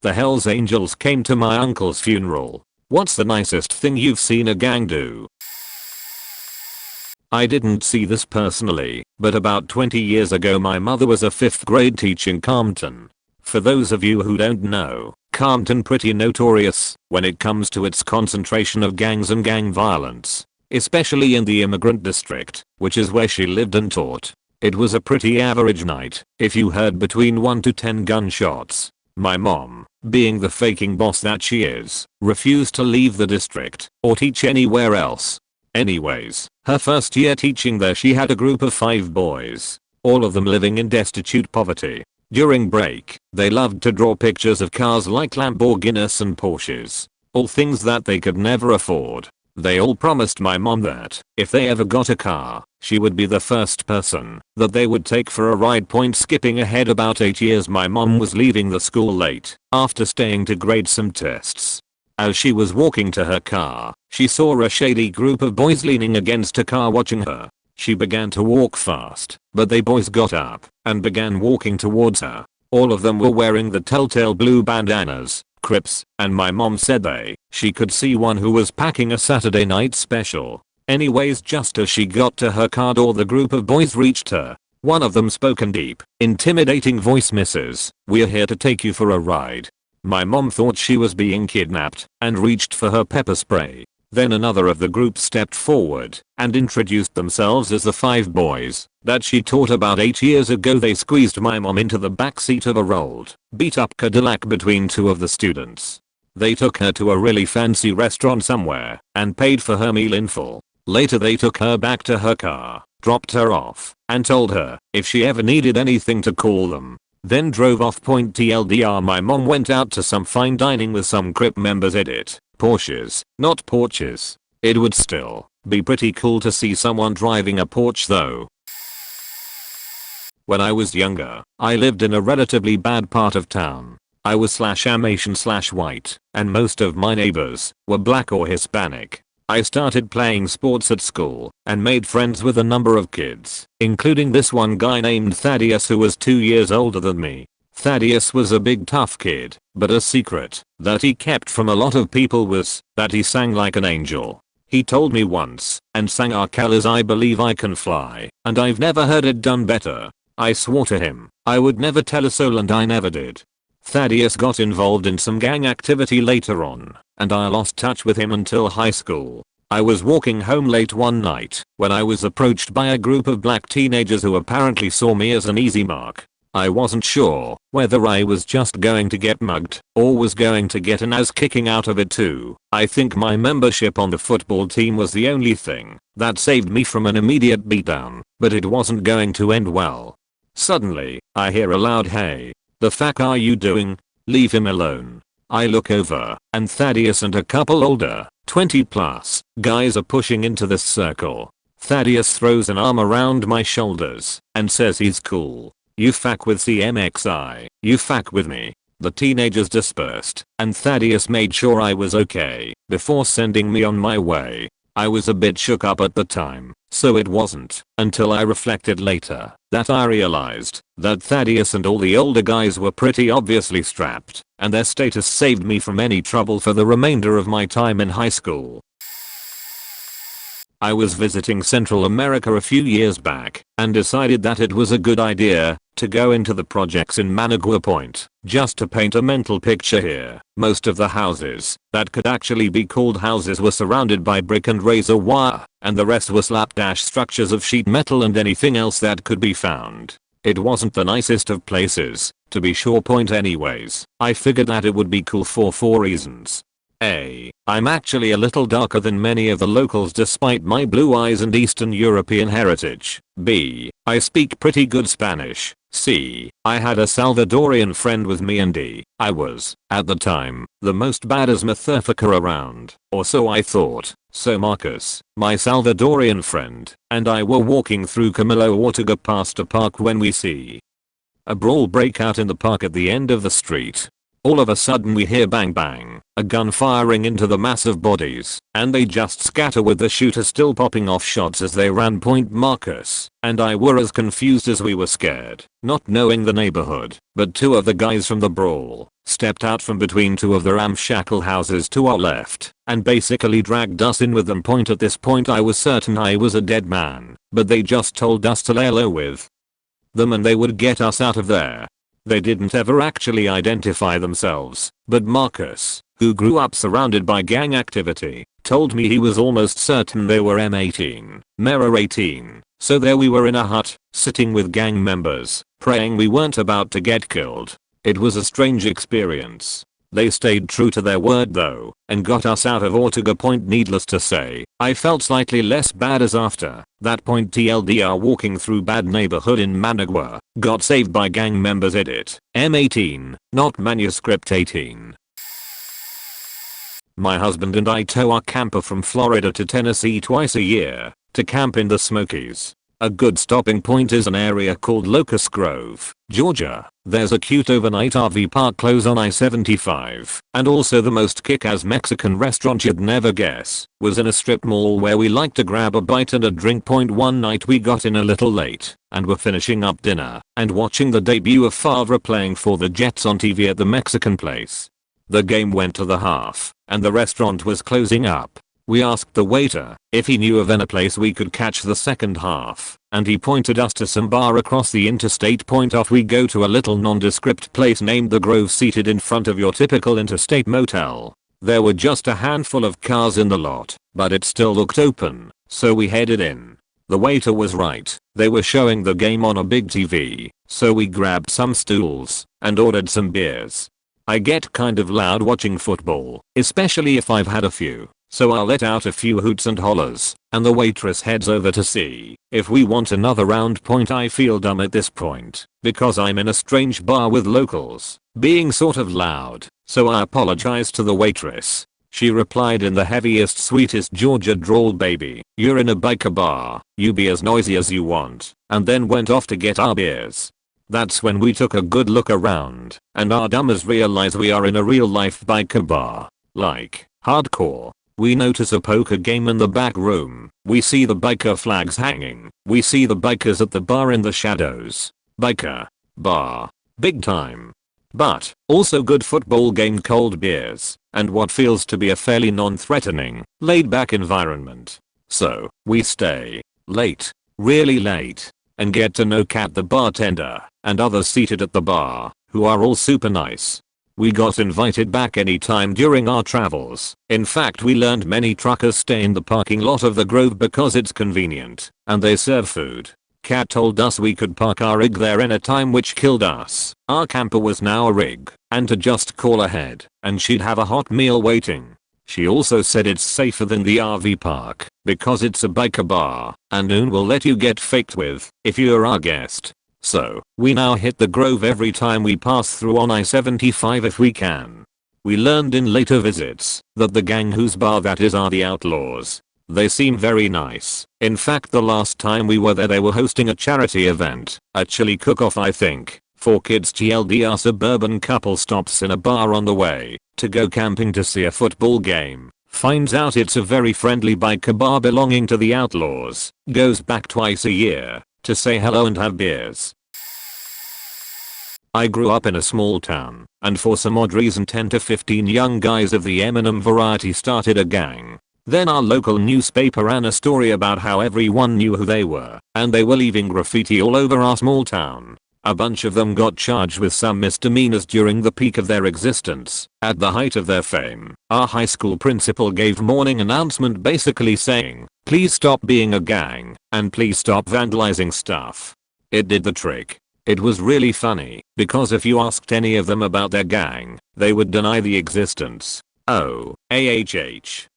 The Hells Angels came to my uncle's funeral. What's the nicest thing you've seen a gang do? I didn't see this personally, but about 20 years ago my mother was a 5th grade teacher in Compton. For those of you who don't know, Compton pretty notorious when it comes to its concentration of gangs and gang violence, especially in the immigrant district, which is where she lived and taught. It was a pretty average night if you heard between 1 to 10 gunshots. My mom, being the faking boss that she is, refused to leave the district or teach anywhere else. Anyways, her first year teaching there she had a group of 5 boys, all of them living in destitute poverty. During break, they loved to draw pictures of cars like Lamborghinis and Porsches, all things that they could never afford. They all promised my mom that if they ever got a car, she would be the first person that they would take for a ride. Skipping ahead about 8 years, my mom was leaving the school late after staying to grade some tests. As she was walking to her car, she saw a shady group of boys leaning against a car watching her. She began to walk fast, but they boys got up and began walking towards her. All of them were wearing the telltale blue bandanas, Crips, and my mom said she could see one who was packing a Saturday night special. Anyways, just as she got to her car door, the group of boys reached her. One of them spoke in deep, intimidating voice, "Missus, we're here to take you for a ride." My mom thought she was being kidnapped and reached for her pepper spray. Then another of the group stepped forward and introduced themselves as the 5 boys that she taught about 8 years ago. They squeezed my mom into the backseat of a rolled, beat up Cadillac between 2 of the students. They took her to a really fancy restaurant somewhere and paid for her meal in full. Later they took her back to her car, dropped her off, and told her if she ever needed anything to call them. Then drove off. TLDR, my mom went out to some fine dining with some Crip members. Edit, Porsches, not porches. It would still be pretty cool to see someone driving a Porsche though. When I was younger, I lived in a relatively bad part of town. I was /Asian/white, and most of my neighbors were black or Hispanic. I started playing sports at school and made friends with a number of kids, including this one guy named Thaddeus who was 2 years older than me. Thaddeus was a big tough kid, but a secret that he kept from a lot of people was that he sang like an angel. He told me once and sang R. Kelly's "I Believe I Can Fly," and I've never heard it done better. I swore to him I would never tell a soul, and I never did. Thaddeus got involved in some gang activity later on, and I lost touch with him until high school. I was walking home late one night when I was approached by a group of black teenagers who apparently saw me as an easy mark. I wasn't sure whether I was just going to get mugged or was going to get an ass kicking out of it too. I think my membership on the football team was the only thing that saved me from an immediate beatdown, but it wasn't going to end well. Suddenly, I hear a loud "Hey, the fuck are you doing? Leave him alone." I look over, and Thaddeus and a couple older, 20 plus, guys are pushing into this circle. Thaddeus throws an arm around my shoulders and says he's cool. "You fuck with CMXI, you fuck with me." The teenagers dispersed, and Thaddeus made sure I was okay before sending me on my way. I was a bit shook up at the time, so it wasn't until I reflected later that I realized that Thaddeus and all the older guys were pretty obviously strapped, and their status saved me from any trouble for the remainder of my time in high school. I was visiting Central America a few years back and decided that it was a good idea to go into the projects in Managua Point. Just to paint a mental picture here, most of the houses that could actually be called houses were surrounded by brick and razor wire, and the rest were slapdash structures of sheet metal and anything else that could be found. It wasn't the nicest of places, to be sure. Anyways, I figured that it would be cool for 4 reasons. A. I'm actually a little darker than many of the locals despite my blue eyes and Eastern European heritage. B. I speak pretty good Spanish. C. I had a Salvadorian friend with me, and D. I was, at the time, the most badass motherfucker around, or so I thought. So Marcus, my Salvadorian friend, and I were walking through Camilo Ortega past a park when we see a brawl break out in the park at the end of the street. All of a sudden we hear bang bang, a gun firing into the massive bodies, and they just scatter with the shooter still popping off shots as they ran. Marcus and I were as confused as we were scared, not knowing the neighborhood, but two of the guys from the brawl stepped out from between two of the ramshackle houses to our left and basically dragged us in with them. At this point I was certain I was a dead man, but they just told us to lay low with them and they would get us out of there. They didn't ever actually identify themselves, but Marcus, who grew up surrounded by gang activity, told me he was almost certain they were M18, Mera 18, so there we were in a hut, sitting with gang members, praying we weren't about to get killed. It was a strange experience. They stayed true to their word though, and got us out of Ortega. Needless to say, I felt slightly less bad as after that point TLDR walking through bad neighborhood in Managua, got saved by gang members. Edit, M18, not manuscript 18. My husband and I tow our camper from Florida to Tennessee twice a year, to camp in the Smokies. A good stopping point is an area called Locust Grove, Georgia. There's a cute overnight RV park close on I-75, and also the most kick-ass Mexican restaurant you'd never guess was in a strip mall where we like to grab a bite and a drink. One night we got in a little late and were finishing up dinner and watching the debut of Favre playing for the Jets on TV at the Mexican place. The game went to the half and the restaurant was closing up. We asked the waiter if he knew of any place we could catch the second half, and he pointed us to some bar across the interstate. Off we go to a little nondescript place named The Grove, seated in front of your typical interstate motel. There were just a handful of cars in the lot, but it still looked open, so we headed in. The waiter was right, they were showing the game on a big TV, so we grabbed some stools and ordered some beers. I get kind of loud watching football, especially if I've had a few. So I'll let out a few hoots and hollers, and the waitress heads over to see if we want another round. I feel dumb at this point, because I'm in a strange bar with locals, being sort of loud, so I apologized to the waitress. She replied in the heaviest sweetest Georgia drawl, "Baby, you're in a biker bar, you be as noisy as you want," and then went off to get our beers. That's when we took a good look around, and our dummies realize we are in a real life biker bar. Like, hardcore. We notice a poker game in the back room. We see the biker flags hanging. We see the bikers at the bar in the shadows. Biker. Bar. Big time. But also good football game, cold beers, and what feels to be a fairly non-threatening, laid-back environment. So we stay late, really late, and get to know Kat, the bartender, and others seated at the bar, who are all super nice. We got invited back anytime during our travels. In fact, we learned many truckers stay in the parking lot of the Grove because it's convenient and they serve food. Kat told us we could park our rig there anytime, which killed us. Our camper was now a rig, and to just call ahead and she'd have a hot meal waiting. She also said it's safer than the RV park because it's a biker bar and noon will let you get faked with if you're our guest. So, we now hit the Grove every time we pass through on I-75 if we can. We learned in later visits that the gang whose bar that is are the Outlaws. They seem very nice. In fact, the last time we were there they were hosting a charity event, a chili cook-off I think, for kids. TLDR suburban couple stops in a bar on the way to go camping to see a football game. Finds out it's a very friendly biker bar belonging to the Outlaws. Goes back twice a year to say hello and have beers. I grew up in a small town, and for some odd reason 10 to 15 young guys of the Eminem variety started a gang. Then our local newspaper ran a story about how everyone knew who they were, and they were leaving graffiti all over our small town. A bunch of them got charged with some misdemeanors during the peak of their existence. At the height of their fame, our high school principal gave morning announcement basically saying, "Please stop being a gang, and please stop vandalizing stuff." It did the trick. It was really funny, because if you asked any of them about their gang, they would deny the existence. Oh,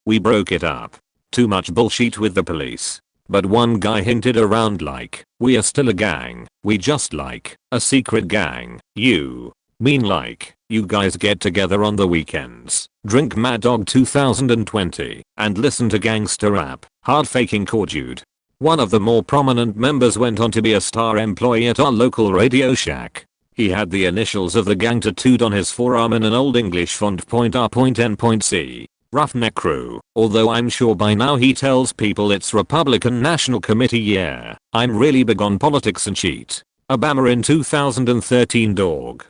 we broke it up. Too much bullshit with the police. But one guy hinted around like, "We are still a gang, we just like, a secret gang, you mean like, you guys get together on the weekends, drink Mad Dog 2020, and listen to gangster rap, hard faking cordude." One of the more prominent members went on to be a star employee at our local Radio Shack. He had the initials of the gang tattooed on his forearm in an old English font .R.N.C. Roughneck crew, although I'm sure by now he tells people it's Republican National Committee. Yeah, I'm really big on politics and cheat. Obama in 2013 dog.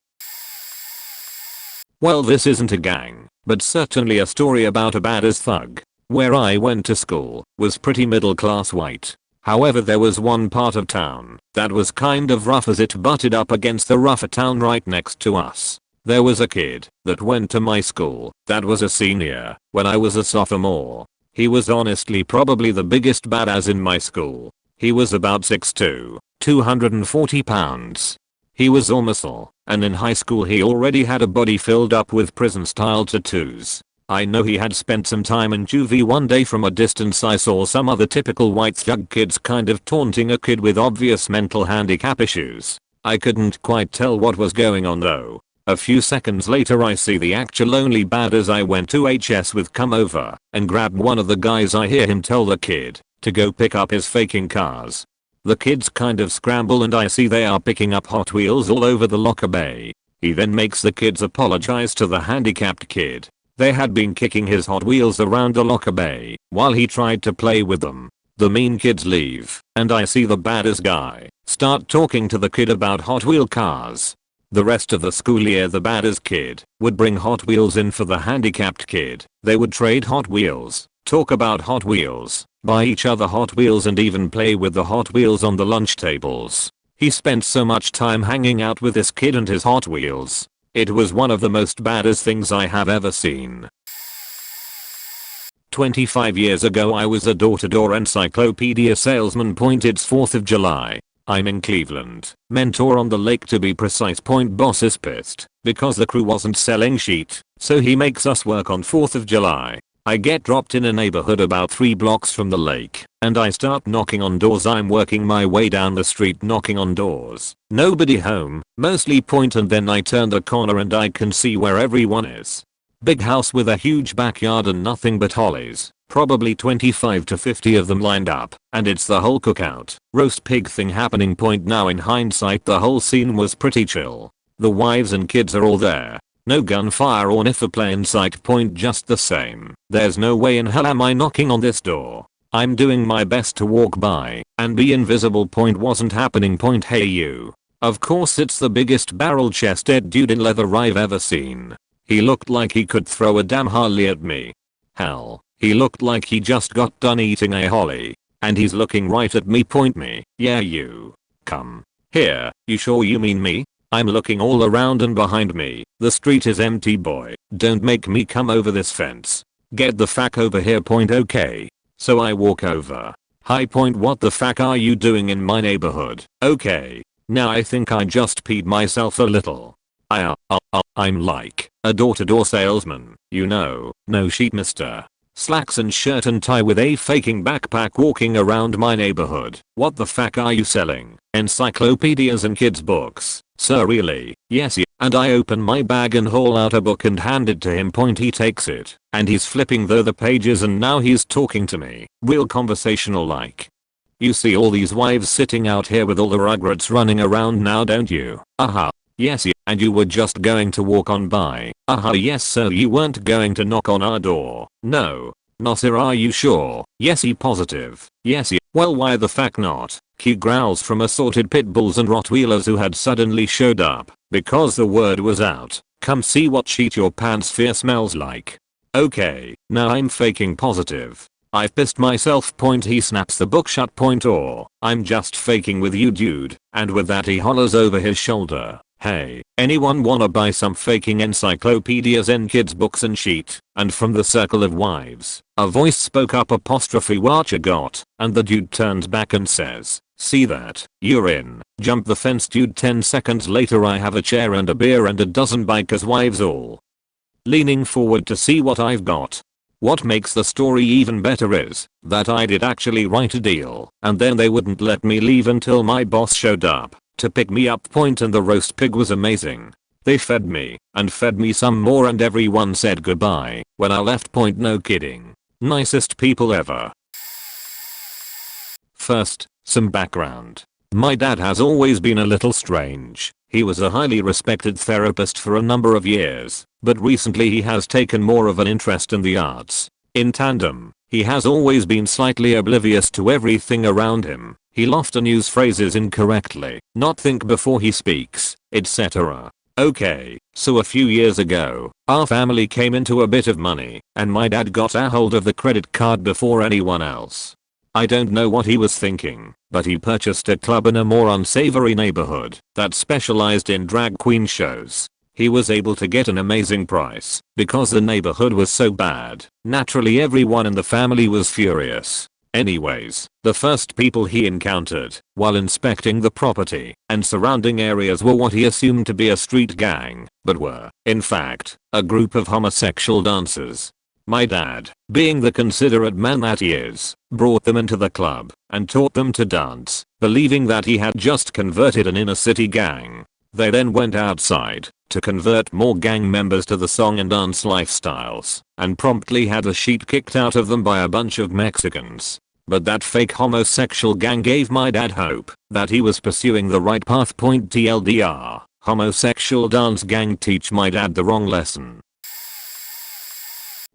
Well, this isn't a gang, but certainly a story about a badass thug. Where I went to school was pretty middle class white. However, there was one part of town that was kind of rough as it butted up against the rougher town right next to us. There was a kid that went to my school that was a senior when I was a sophomore. He was honestly probably the biggest badass in my school. He was about 6'2", 240 pounds. He was all muscle, and in high school he already had a body filled up with prison-style tattoos. I know he had spent some time in juvie. One day from a distance I saw some other typical white thug kids kind of taunting a kid with obvious mental handicap issues. I couldn't quite tell what was going on though. A few seconds later I see the actual only badass I went to HS with come over and grab one of the guys. I hear him tell the kid to go pick up his faking cars. The kids kind of scramble and I see they are picking up Hot Wheels all over the locker bay. He then makes the kids apologize to the handicapped kid. They had been kicking his Hot Wheels around the locker bay while he tried to play with them. The mean kids leave, and I see the badass guy start talking to the kid about Hot Wheel cars. The rest of the school year the badass kid would bring Hot Wheels in for the handicapped kid. They would trade Hot Wheels, talk about Hot Wheels, buy each other Hot Wheels and even play with the Hot Wheels on the lunch tables. He spent so much time hanging out with this kid and his Hot Wheels. It was one of the most badass things I have ever seen. 25 years ago I was a door-to-door encyclopedia salesman. It's 4th of July. I'm in Cleveland. Mentor on the lake to be precise. Boss is pissed because the crew wasn't selling sheet, so he makes us work on 4th of July. I get dropped in a neighborhood about 3 blocks from the lake and I start knocking on doors. I'm working my way down the street knocking on doors. Nobody home, mostly and then I turn the corner and I can see where everyone is. Big house with a huge backyard and nothing but hollies. Probably 25 to 50 of them lined up, and it's the whole cookout, roast pig thing happening. Now in hindsight the whole scene was pretty chill. The wives and kids are all there. No gunfire or play in sight. Just the same. There's no way in hell am I knocking on this door. I'm doing my best to walk by and be invisible. Wasn't happening. Hey you. Of course it's the biggest barrel-chested dude in leather I've ever seen. He looked like he could throw a damn Harley at me. Hell, he looked like he just got done eating a Holly. And he's looking right at me. Me. Yeah you. Come. Here, you sure you mean me? I'm looking all around and behind me. The street is empty boy. Don't make me come over this fence. Get the fuck over here. Okay. So I walk over. Hi. What the fuck are you doing in my neighborhood? Okay. Now I think I just peed myself a little. I'm like a door-to-door salesman, you know, no sheet mister. Slacks and shirt and tie with a faking backpack walking around my neighborhood. What the fuck are you selling? Encyclopedias and kids books. Sir really? Yes. And I open my bag and haul out a book and hand it to him. He takes it and he's flipping through the pages and now he's talking to me. Real conversational like. You see all these wives sitting out here with all the rugrats running around now don't you? Yes. And you were just going to walk on by. Yes sir. You weren't going to knock on our door. No. No sir. Are you sure? Yes. Positive. Yes. Well why the fuck not? He growls from assorted pit bulls and Rottweilers who had suddenly showed up because the word was out. Come see what sheet your pants fear smells like. Okay. Now I'm faking positive. I've pissed myself. He snaps the book shut. Or I'm just faking with you dude. And with that he hollers over his shoulder. Hey, anyone wanna buy some faking encyclopedias and kids books and sheet? And from the circle of wives, a voice spoke up what you got? And the dude turns back and says, see that? You're in. Jump the fence dude. 10 seconds later I have a chair and a beer and a dozen bikers wives all leaning forward to see what I've got. What makes the story even better is that I did actually write a deal and then they wouldn't let me leave until my boss showed up to pick me up. And the roast pig was amazing. They fed me and fed me some more and everyone said goodbye when I left. No kidding. Nicest people ever. First, some background. My dad has always been a little strange. He was a highly respected therapist for a number of years, but recently he has taken more of an interest in the arts. In tandem, he has always been slightly oblivious to everything around him. He'll often use phrases incorrectly, not think before he speaks, etc. Okay, so a few years ago, our family came into a bit of money, and my dad got a hold of the credit card before anyone else. I don't know what he was thinking, but he purchased a club in a more unsavory neighborhood that specialized in drag queen shows. He was able to get an amazing price because the neighborhood was so bad. Naturally, everyone in the family was furious. Anyways, the first people he encountered while inspecting the property and surrounding areas were what he assumed to be a street gang, but were, in fact, a group of homosexual dancers. My dad, being the considerate man that he is, brought them into the club and taught them to dance, believing that he had just converted an inner city gang. They then went outside to convert more gang members to the song and dance lifestyles, and promptly had the sheet kicked out of them by a bunch of Mexicans. But that fake homosexual gang gave my dad hope that he was pursuing the right path. TLDR, homosexual dance gang teach my dad the wrong lesson.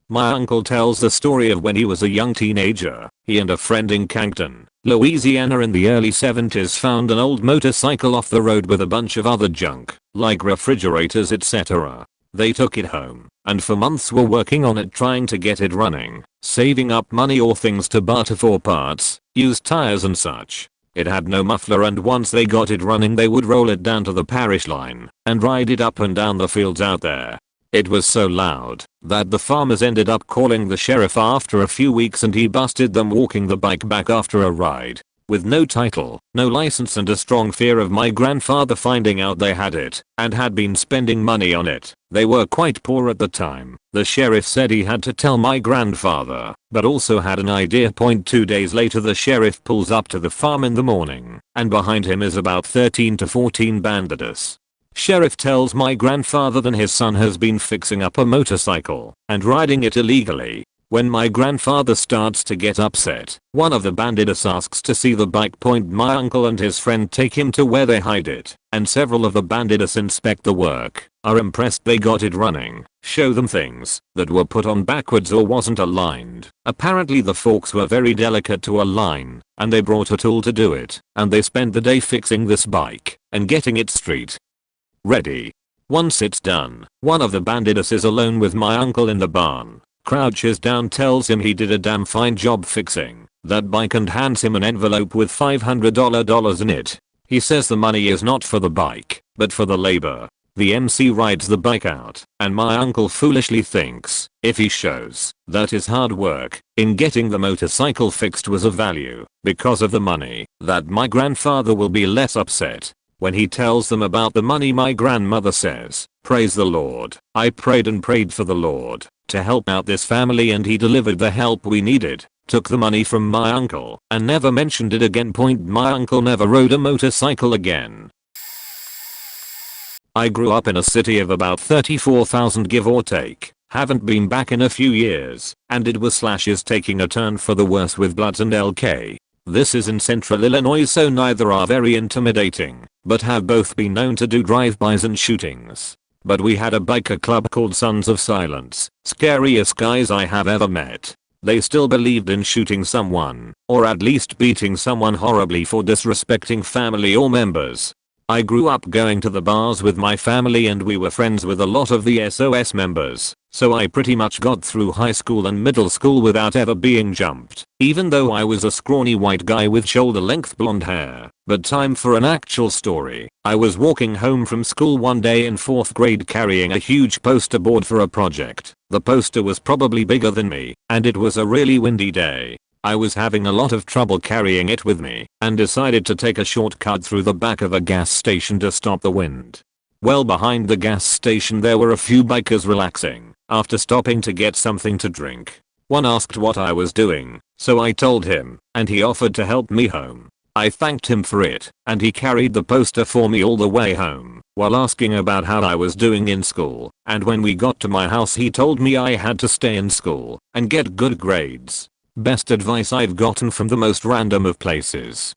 My uncle tells the story of when he was a young teenager. He and a friend in Yankton, Louisiana in the early 70s found an old motorcycle off the road with a bunch of other junk, like refrigerators etc. They took it home, and for months were working on it trying to get it running, saving up money or things to barter for parts, used tires and such. It had no muffler, and once they got it running they would roll it down to the parish line and ride it up and down the fields out there. It was so loud that the farmers ended up calling the sheriff after a few weeks, and he busted them walking the bike back after a ride. With no title, no license, and a strong fear of my grandfather finding out they had it and had been spending money on it. They were quite poor at the time. The sheriff said he had to tell my grandfather, but also had an idea. 2 days later the sheriff pulls up to the farm in the morning, and behind him is about 13 to 14 bandits. Sheriff tells my grandfather that his son has been fixing up a motorcycle and riding it illegally. When my grandfather starts to get upset, one of the bandits asks to see the bike. My uncle and his friend take him to where they hide it, and several of the bandits inspect the work, are impressed they got it running, show them things that were put on backwards or wasn't aligned. Apparently the forks were very delicate to align, and they brought a tool to do it, and they spent the day fixing this bike and getting it straight. Ready. Once it's done, one of the bandits is alone with my uncle in the barn, crouches down, tells him he did a damn fine job fixing that bike, and hands him an envelope with $500 in it. He says the money is not for the bike, but for the labor. The MC rides the bike out, and my uncle foolishly thinks if he shows that his hard work in getting the motorcycle fixed was of value because of the money, that my grandfather will be less upset. When he tells them about the money, my grandmother says, "Praise the Lord. I prayed and prayed for the Lord to help out this family, and he delivered the help we needed." Took the money from my uncle and never mentioned it again. My uncle never rode a motorcycle again. I grew up in a city of about 34,000 give or take. Haven't been back in a few years, and it was slashes taking a turn for the worse with Bloods and LK. This is in central Illinois, so neither are very intimidating, but have both been known to do drive-bys and shootings. But we had a biker club called Sons of Silence, scariest guys I have ever met. They still believed in shooting someone, or at least beating someone horribly for disrespecting family or members. I grew up going to the bars with my family, and we were friends with a lot of the SOS members, so I pretty much got through high school and middle school without ever being jumped, even though I was a scrawny white guy with shoulder-length blonde hair. But time for an actual story. I was walking home from school one day in 4th grade carrying a huge poster board for a project. The poster was probably bigger than me, and it was a really windy day. I was having a lot of trouble carrying it with me, and decided to take a shortcut through the back of a gas station to stop the wind. Well, behind the gas station there were a few bikers relaxing after stopping to get something to drink. One asked what I was doing, so I told him, and he offered to help me home. I thanked him for it, and he carried the poster for me all the way home, while asking about how I was doing in school. And when we got to my house he told me I had to stay in school and get good grades. Best advice I've gotten from the most random of places.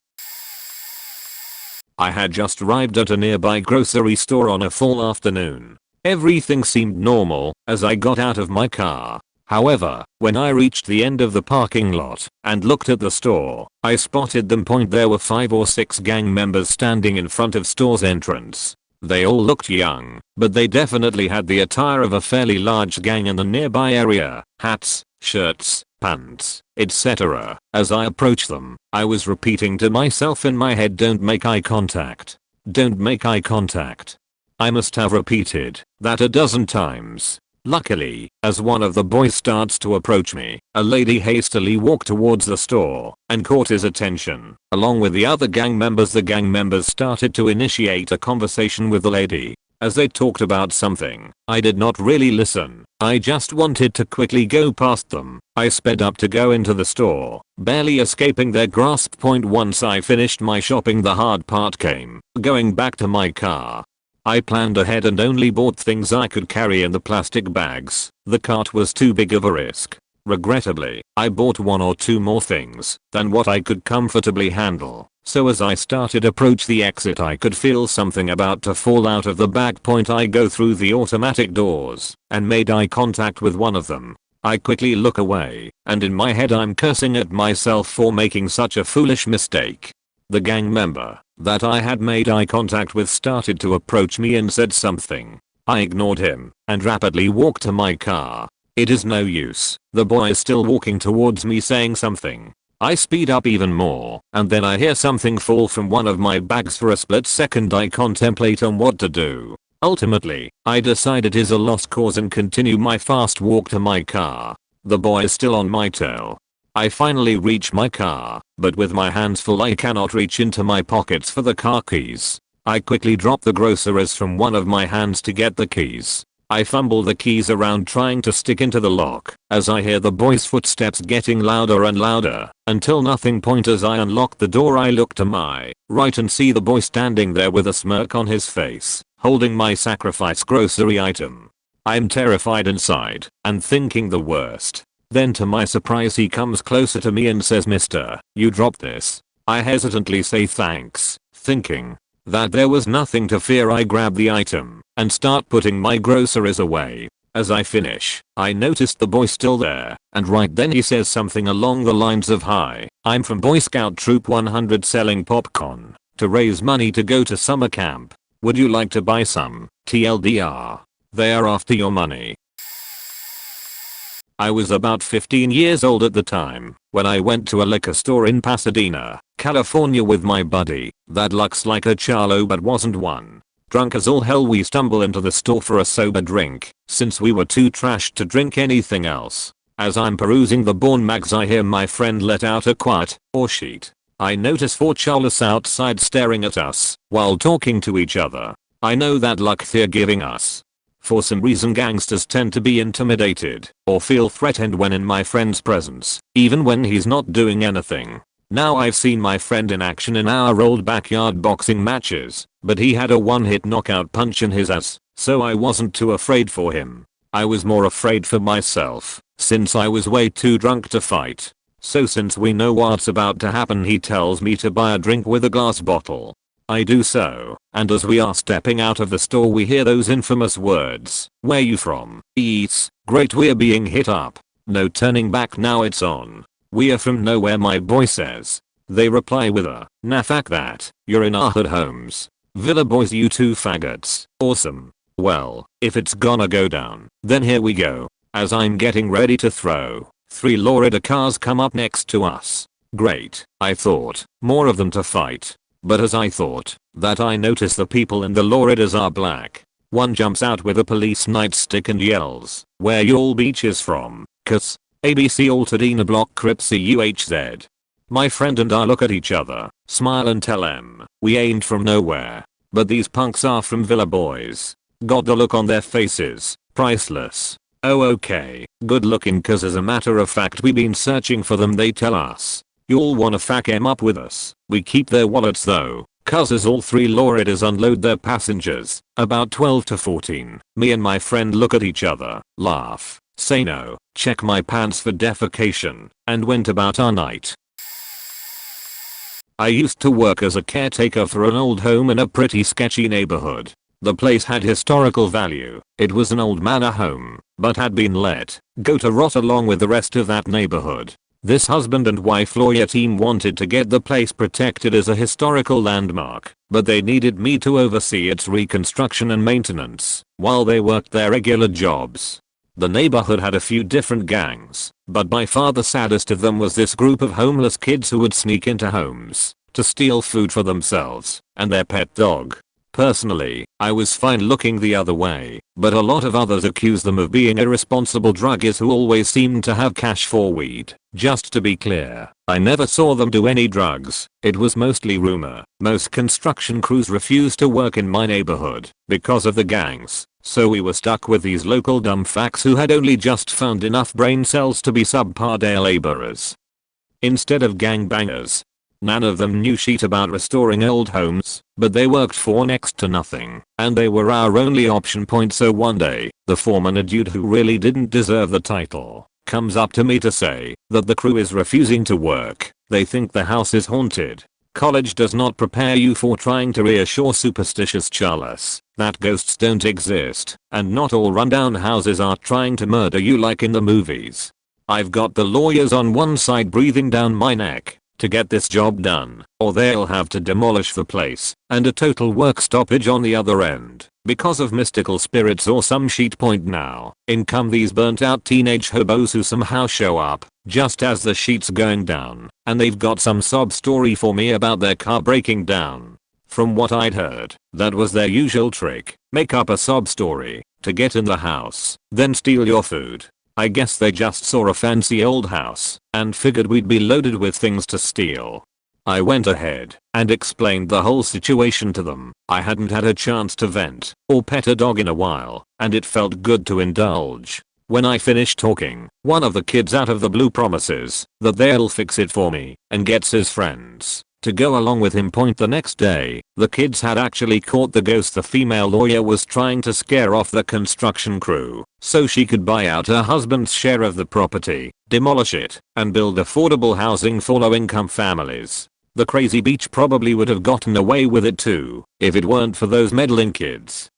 I had just arrived at a nearby grocery store on a fall afternoon. Everything seemed normal as I got out of my car. However, when I reached the end of the parking lot and looked at the store, I spotted them. There were 5 or 6 gang members standing in front of store's entrance. They all looked young, but they definitely had the attire of a fairly large gang in the nearby area: hats, shirts, pants, etc. As I approached them, I was repeating to myself in my head, "Don't make eye contact. Don't make eye contact." I must have repeated that a dozen times. Luckily, as one of the boys starts to approach me, a lady hastily walked towards the store and caught his attention. Along with the other gang members, the gang members started to initiate a conversation with the lady. As they talked about something, I did not really listen. I just wanted to quickly go past them. I sped up to go into the store, barely escaping their grasp. Once I finished my shopping, the hard part came: going back to my car. I planned ahead and only bought things I could carry in the plastic bags. The cart was too big of a risk. Regrettably, I bought 1 or 2 more things than what I could comfortably handle. So as I started approach the exit, I could feel something about to fall out of the bag. I go through the automatic doors and made eye contact with one of them. I quickly look away, and in my head I'm cursing at myself for making such a foolish mistake. The gang member that I had made eye contact with started to approach me and said something. I ignored him and rapidly walked to my car. It is no use. The boy is still walking towards me saying something. I speed up even more, and then I hear something fall from one of my bags. For a split second I contemplate on what to do. Ultimately, I decide it is a lost cause and continue my fast walk to my car. The boy is still on my tail. I finally reach my car, but with my hands full I cannot reach into my pockets for the car keys. I quickly drop the groceries from one of my hands to get the keys. I fumble the keys around trying to stick into the lock as I hear the boy's footsteps getting louder and louder until nothing. As I unlock the door, I look to my right and see the boy standing there with a smirk on his face, holding my sacrifice grocery item. I'm terrified inside and thinking the worst. Then to my surprise he comes closer to me and says, "Mister, you dropped this." I hesitantly say thanks, thinking that there was nothing to fear. I grab the item and start putting my groceries away. As I finish, I noticed the boy still there, and right then he says something along the lines of, "Hi, I'm from Boy Scout Troop 100 selling popcorn to raise money to go to summer camp. Would you like to buy some? TLDR. They are after your money." I was about 15 years old at the time when I went to a liquor store in Pasadena, California with my buddy that looks like a Charlo but wasn't one. Drunk as all hell, we stumble into the store for a sober drink since we were too trashed to drink anything else. As I'm perusing the Born mags, I hear my friend let out a quat or sheet. I notice 4 Charlos outside staring at us while talking to each other. I know that look they're giving us. For some reason gangsters tend to be intimidated or feel threatened when in my friend's presence, even when he's not doing anything. Now I've seen my friend in action in our old backyard boxing matches, but he had a one-hit knockout punch in his ass, so I wasn't too afraid for him. I was more afraid for myself, since I was way too drunk to fight. So since we know what's about to happen, he tells me to buy a drink with a glass bottle. I do so, and as we are stepping out of the store we hear those infamous words, "Where you from?" "Eats, great, we're being hit up. No turning back, now it's on." "We are from nowhere," my boy says. They reply with a, "Nah, fuck that, you're in our hood homes. Villa boys, you two faggots." Awesome. Well, if it's gonna go down, then here we go. As I'm getting ready to throw, 3 Lowrider cars come up next to us. Great, I thought, more of them to fight. But as I thought that, I notice the people in the Lowriders are black. One jumps out with a police nightstick and yells, "Where y'all beaches from? Cuz ABC Altadena Block Crips CUHZ." My friend and I look at each other, smile and tell them we ain't from nowhere, but these punks are from Villa boys. God, the look on their faces, priceless. Oh okay, good looking, cuz as a matter of fact we been searching for them. They tell us, "Y'all wanna fuck 'em up with us." We keep their wallets though, cuz as all 3 Lowriders unload their passengers, about 12 to 14, me and my friend look at each other, laugh, say no, check my pants for defecation, and went about our night. I used to work as a caretaker for an old home in a pretty sketchy neighborhood. The place had historical value. It was an old manor home, but had been let go to rot along with the rest of that neighborhood. This husband and wife lawyer team wanted to get the place protected as a historical landmark, but they needed me to oversee its reconstruction and maintenance while they worked their regular jobs. The neighborhood had a few different gangs, but by far the saddest of them was this group of homeless kids who would sneak into homes to steal food for themselves and their pet dog. Personally, I was fine looking the other way, but a lot of others accuse them of being irresponsible druggies who always seem to have cash for weed. Just to be clear, I never saw them do any drugs. It was mostly rumor. Most construction crews refused to work in my neighborhood because of the gangs, so we were stuck with these local dumb fucks who had only just found enough brain cells to be subpar day laborers instead of gangbangers. None of them knew shit about restoring old homes, but they worked for next to nothing, and they were our only option point. So one day, the foreman, a dude who really didn't deserve the title, comes up to me to say that the crew is refusing to work. They think the house is haunted. College does not prepare you for trying to reassure superstitious Charles that ghosts don't exist, and not all rundown houses are trying to murder you like in the movies. I've got the lawyers on one side breathing down my neck to get this job done, or they'll have to demolish the place, and a total work stoppage on the other end because of mystical spirits or some shit point. Now, in come these burnt out teenage hobos who somehow show up just as the sheet's going down, and they've got some sob story for me about their car breaking down. From what I'd heard, that was their usual trick: make up a sob story to get in the house, then steal your food. I guess they just saw a fancy old house and figured we'd be loaded with things to steal. I went ahead and explained the whole situation to them. I hadn't had a chance to vent or pet a dog in a while, and it felt good to indulge. When I finished talking, one of the kids out of the blue promises that they'll fix it for me and gets his friends to go along with him. Point the next day, the kids had actually caught the ghost the female lawyer was trying to scare off the construction crew so she could buy out her husband's share of the property, demolish it, and build affordable housing for low-income families. The crazy beach probably would have gotten away with it too if it weren't for those meddling kids.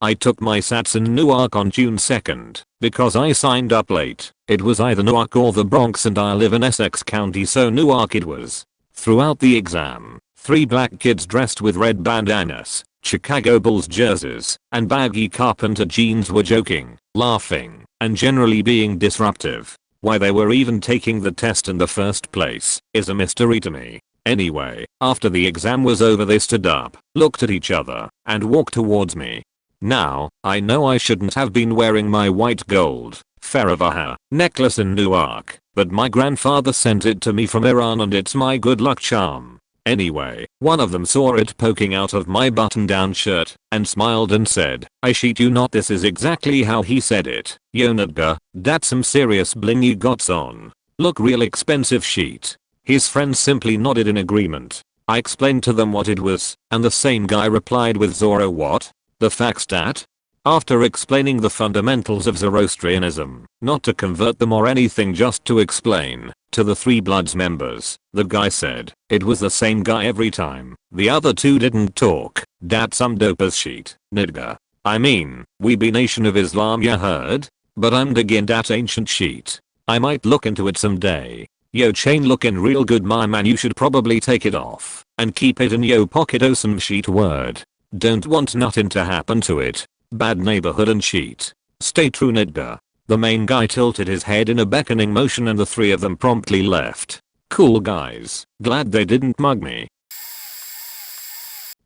I took my SATs in Newark on June 2nd because I signed up late. It was either Newark or the Bronx, and I live in Essex County, so Newark it was. Throughout the exam, 3 black kids dressed with red bandanas, Chicago Bulls jerseys, and baggy carpenter jeans were joking, laughing, and generally being disruptive. Why they were even taking the test in the first place is a mystery to me. Anyway, after the exam was over, they stood up, looked at each other, and walked towards me. Now, I know I shouldn't have been wearing my white gold Faravaha necklace in Newark, but my grandfather sent it to me from Iran and it's my good luck charm. Anyway, one of them saw it poking out of my button-down shirt and smiled and said, "I shit you not, this is exactly how he said it. Yo nigga, that's some serious bling you got on. Look real expensive shit." His friends simply nodded in agreement. I explained to them what it was, and the same guy replied with, "Zoro what? The fact that?" After explaining the fundamentals of Zoroastrianism, not to convert them or anything, just to explain to the Three Bloods members, the guy said it was the same guy every time. The other two didn't talk. Dat some dope as shit, nigga. I mean, we be Nation of Islam, ya heard? But I'm digging dat ancient shit. I might look into it someday. Yo, chain looking real good, my man. You should probably take it off and keep it in yo pocket. Oh, some shit word. Don't want nothing to happen to it. Bad neighborhood and shit. Stay true, nigga. The main guy tilted his head in a beckoning motion and the three of them promptly left. Cool guys. Glad they didn't mug me.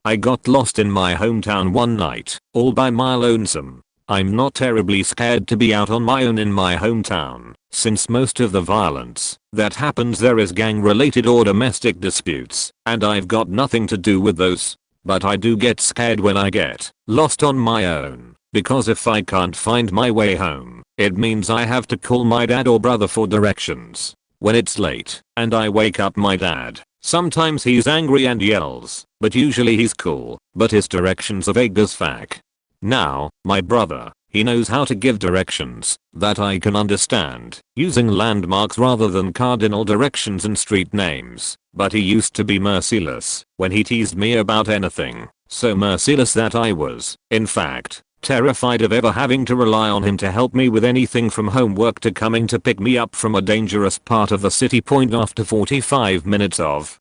I got lost in my hometown one night, all by my lonesome. I'm not terribly scared to be out on my own in my hometown, since most of the violence that happens there is gang related or domestic disputes, and I've got nothing to do with those. But I do get scared when I get lost on my own, because if I can't find my way home, it means I have to call my dad or brother for directions. When it's late and I wake up my dad, sometimes he's angry and yells, but usually he's cool, but his directions are vague as fuck. Now, my brother, He knows how to give directions that I can understand, using landmarks rather than cardinal directions and street names, but he used to be merciless when he teased me about anything, so merciless that I was, in fact, terrified of ever having to rely on him to help me with anything from homework to coming to pick me up from a dangerous part of the city point after 45 minutes of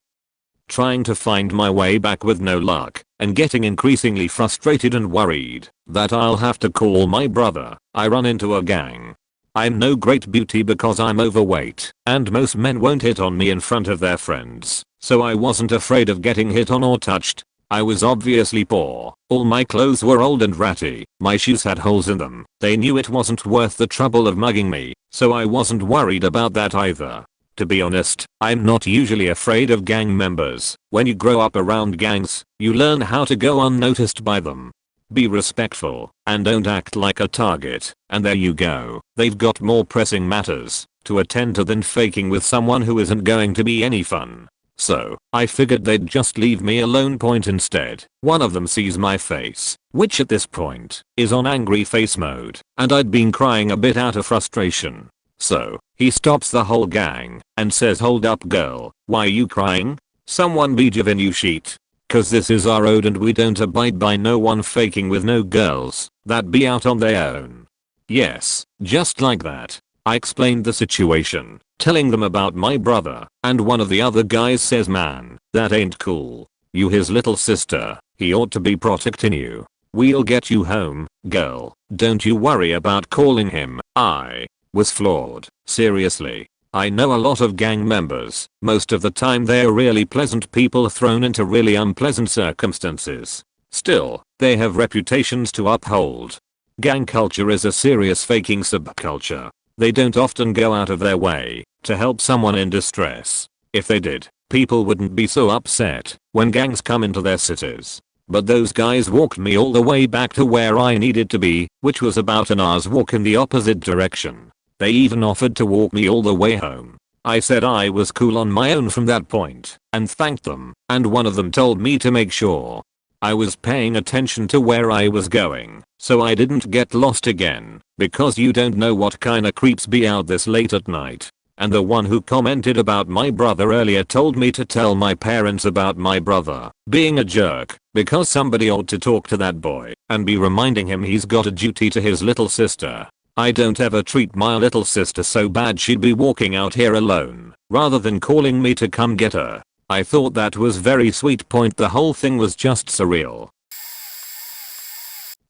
trying to find my way back with no luck, and getting increasingly frustrated and worried that I'll have to call my brother. I run into a gang. I'm no great beauty because I'm overweight, and most men won't hit on me in front of their friends, so I wasn't afraid of getting hit on or touched. I was obviously poor, all my clothes were old and ratty, my shoes had holes in them. They knew it wasn't worth the trouble of mugging me, so I wasn't worried about that either. To be honest, I'm not usually afraid of gang members. When you grow up around gangs, you learn how to go unnoticed by them. Be respectful, and don't act like a target, and there you go. They've got more pressing matters to attend to than faking with someone who isn't going to be any fun. So, I figured they'd just leave me alone. Instead, one of them sees my face, which at this point is on angry face mode, and I'd been crying a bit out of frustration. So, he stops the whole gang and says, "Hold up girl, why are you crying? Someone be Javin you sheet. Cause this is our road and we don't abide by no one faking with no girls that be out on their own." Yes, just like that. I explained the situation, telling them about my brother, and one of the other guys says, "Man, that ain't cool. You his little sister, he ought to be protecting you. We'll get you home, girl, don't you worry about calling him." I was floored. Seriously. I know a lot of gang members. Most of the time they're really pleasant people thrown into really unpleasant circumstances. Still, they have reputations to uphold. Gang culture is a serious faking subculture. They don't often go out of their way to help someone in distress. If they did, people wouldn't be so upset when gangs come into their cities. But those guys walked me all the way back to where I needed to be, which was about an hour's walk in the opposite direction. They even offered to walk me all the way home. I said I was cool on my own from that point, and thanked them, and one of them told me to make sure I was paying attention to where I was going, so I didn't get lost again, because you don't know what kinda creeps be out this late at night. And the one who commented about my brother earlier told me to tell my parents about my brother being a jerk, because somebody ought to talk to that boy and be reminding him he's got a duty to his little sister. I don't ever treat my little sister so bad she'd be walking out here alone, rather than calling me to come get her. I thought that was very sweet. The whole thing was just surreal.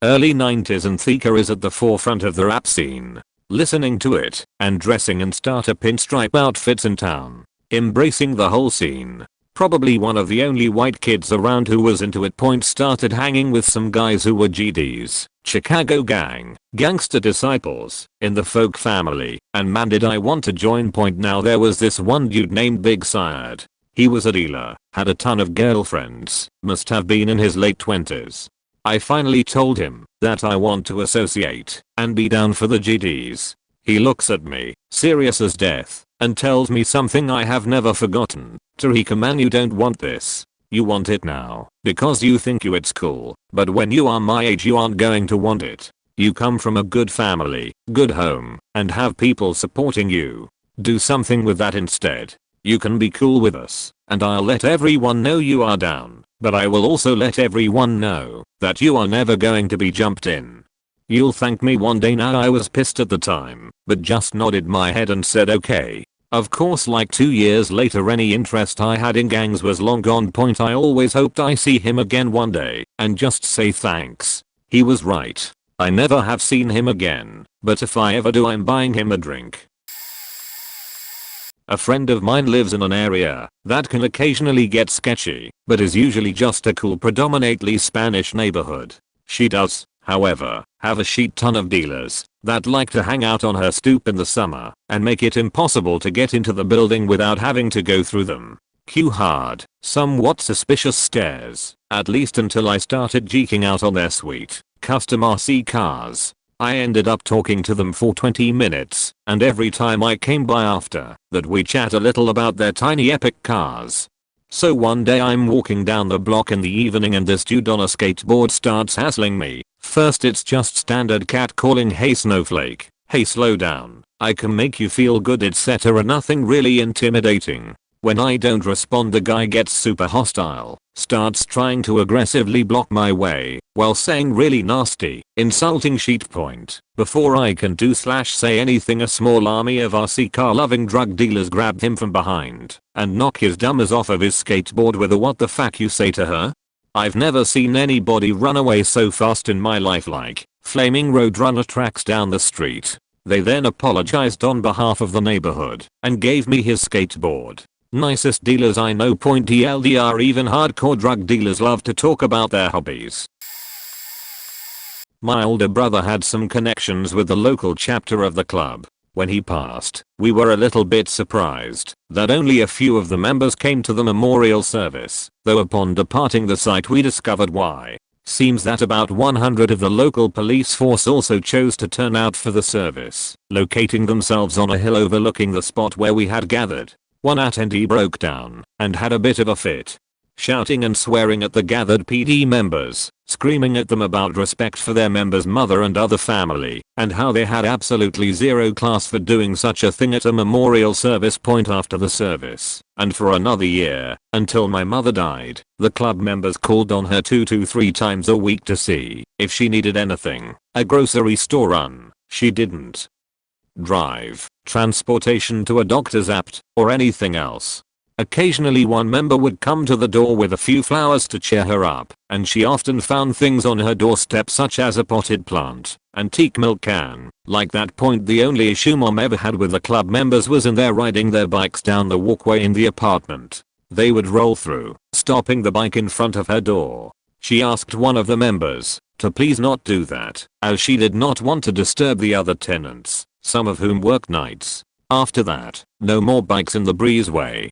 Early 90s and Thika is at the forefront of the rap scene. Listening to it, and dressing in starter pinstripe outfits in town. Embracing the whole scene. Probably one of the only white kids around who was into it. Started hanging with some guys who were GDs, Chicago gang, gangster disciples, in the folk family, and man did I want to join. Now there was this one dude named Big Syed. He was a dealer, had a ton of girlfriends, must have been in his late 20s. I finally told him that I want to associate and be down for the GDs. He looks at me, serious as death, and tells me something I have never forgotten. "Tariqa man, you don't want this. You want it now because you think it's cool, but when you are my age you aren't going to want it. You come from a good family, good home, and have people supporting you. Do something with that instead. You can be cool with us, and I'll let everyone know you are down, but I will also let everyone know that you are never going to be jumped in. You'll thank me one day." Now I was pissed at the time, but just nodded my head and said okay. Of course, like 2 years later, any interest I had in gangs was long gone. I always hoped I see him again one day and just say thanks. He was right. I never have seen him again, but if I ever do, I'm buying him a drink. A friend of mine lives in an area that can occasionally get sketchy, but is usually just a cool, predominantly Spanish neighborhood. She does, however, have a shit ton of dealers that like to hang out on her stoop in the summer and make it impossible to get into the building without having to go through them. Cue hard, somewhat suspicious stares, at least until I started geeking out on their sweet, custom RC cars. I ended up talking to them for 20 minutes, and every time I came by after that we chat a little about their tiny epic cars. So one day I'm walking down the block in the evening and this dude on a skateboard starts hassling me. First it's just standard catcalling, hey snowflake, hey slow down, I can make you feel good etc. Nothing really intimidating. When I don't respond the guy gets super hostile, starts trying to aggressively block my way, while saying really nasty, insulting shit point. Before I can do/say anything a small army of RC car loving drug dealers grabbed him from behind and knock his dumbers off of his skateboard with a what the fuck you say to her? I've never seen anybody run away so fast in my life, like flaming roadrunner tracks down the street. They then apologized on behalf of the neighborhood and gave me his skateboard. Nicest dealers I know. TLDR, even hardcore drug dealers love to talk about their hobbies. My older brother had some connections with the local chapter of the club. When he passed, we were a little bit surprised that only a few of the members came to the memorial service, though upon departing the site we discovered why. Seems that about 100 of the local police force also chose to turn out for the service, locating themselves on a hill overlooking the spot where we had gathered. One attendee broke down and had a bit of a fit, shouting and swearing at the gathered PD members, screaming at them about respect for their members' mother and other family, and how they had absolutely zero class for doing such a thing at a memorial service point after the service. And for another year, until my mother died, the club members called on her 2 to 3 times a week to see if she needed anything, a grocery store run. She didn't drive, transportation to a doctor's appointment, or anything else. Occasionally one member would come to the door with a few flowers to cheer her up, and she often found things on her doorstep such as a potted plant, antique milk can. Like that point, the only issue mom ever had with the club members was in their riding their bikes down the walkway in the apartment. They would roll through, stopping the bike in front of her door. She asked one of the members to please not do that, as she did not want to disturb the other tenants, some of whom worked nights. After that, no more bikes in the breezeway.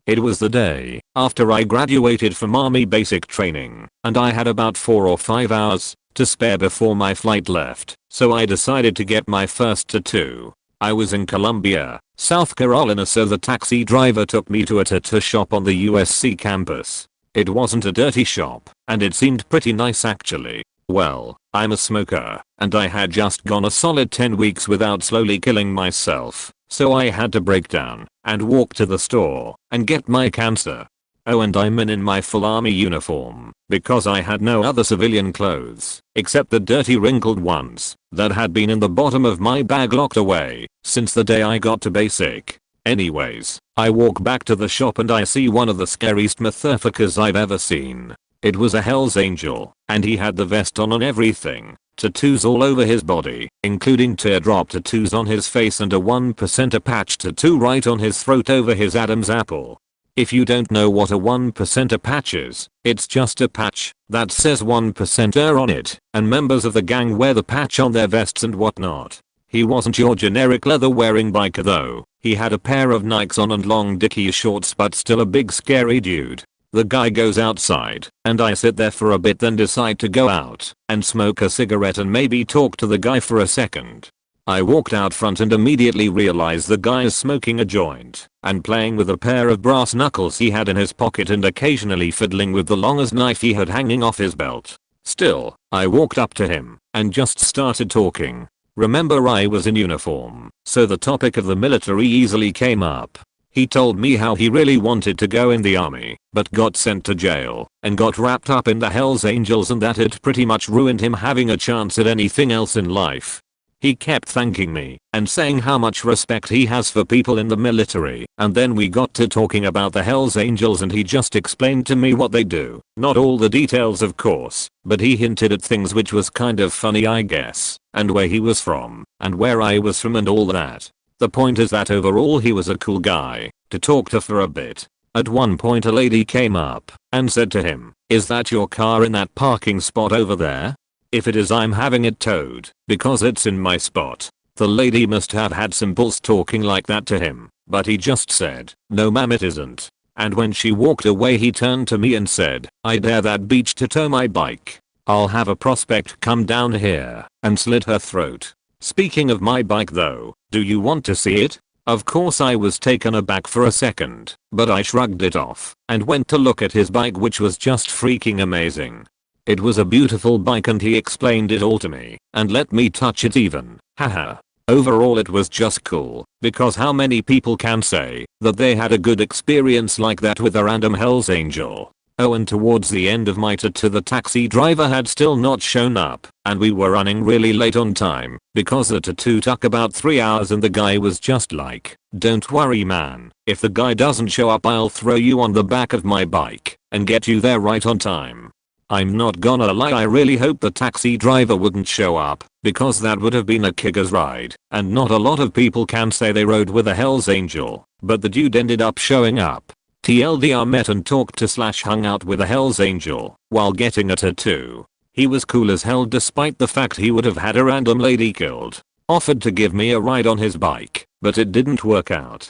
It was the day after I graduated from Army basic training, and I had about 4 or 5 hours to spare before my flight left, so I decided to get my first tattoo. I was in Columbia, South Carolina, so the taxi driver took me to a tattoo shop on the USC campus. It wasn't a dirty shop, and it seemed pretty nice actually. Well, I'm a smoker, and I had just gone a solid 10 weeks without slowly killing myself, so I had to break down and walk to the store and get my cancer. Oh, and I'm in my full army uniform, because I had no other civilian clothes, except the dirty wrinkled ones that had been in the bottom of my bag locked away since the day I got to basic. Anyways, I walk back to the shop and I see one of the scariest motherfuckers I've ever seen. It was a Hell's Angel, and he had the vest on and everything. Tattoos all over his body, including teardrop tattoos on his face and a 1% patch tattoo right on his throat over his Adam's apple. If you don't know what a 1% patch is, it's just a patch that says 1%er on it, and members of the gang wear the patch on their vests and whatnot. He wasn't your generic leather wearing biker though. He had a pair of Nikes on and long dicky shorts, but still a big scary dude. The guy goes outside, and I sit there for a bit, then decide to go out and smoke a cigarette and maybe talk to the guy for a second. I walked out front and immediately realized the guy is smoking a joint and playing with a pair of brass knuckles he had in his pocket and occasionally fiddling with the longest knife he had hanging off his belt. Still, I walked up to him and just started talking. Remember, I was in uniform, so the topic of the military easily came up. He told me how he really wanted to go in the army, but got sent to jail and got wrapped up in the Hells Angels, and that it pretty much ruined him having a chance at anything else in life. He kept thanking me and saying how much respect he has for people in the military, and then we got to talking about the Hells Angels and he just explained to me what they do. Not all the details of course, but he hinted at things which was kind of funny I guess, and where he was from, and where I was from and all that. The point is that overall he was a cool guy to talk to for a bit. At one point a lady came up and said to him, "Is that your car in that parking spot over there? If it is, I'm having it towed because it's in my spot." The lady must have had some balls talking like that to him, but he just said, "No ma'am, it isn't." And when she walked away he turned to me and said, "I dare that beach to tow my bike. I'll have a prospect come down here and slit her throat." Speaking of my bike though, do you want to see it? Of course I was taken aback for a second, but I shrugged it off and went to look at his bike, which was just freaking amazing. It was a beautiful bike and he explained it all to me and let me touch it even. Haha. Overall it was just cool, because how many people can say that they had a good experience like that with a random Hell's Angel? Oh, and towards the end of my tour the taxi driver had still not shown up, and we were running really late on time because the tattoo took about 3 hours, and the guy was just like, "Don't worry man, if the guy doesn't show up I'll throw you on the back of my bike and get you there right on time." I'm not gonna lie, I really hope the taxi driver wouldn't show up, because that would have been a kicker's ride, and not a lot of people can say they rode with a Hell's Angel, but the dude ended up showing up. TLDR, met and talked to / hung out with a Hell's Angel while getting a tattoo. He was cool as hell despite the fact he would have had a random lady killed. Offered to give me a ride on his bike, but it didn't work out.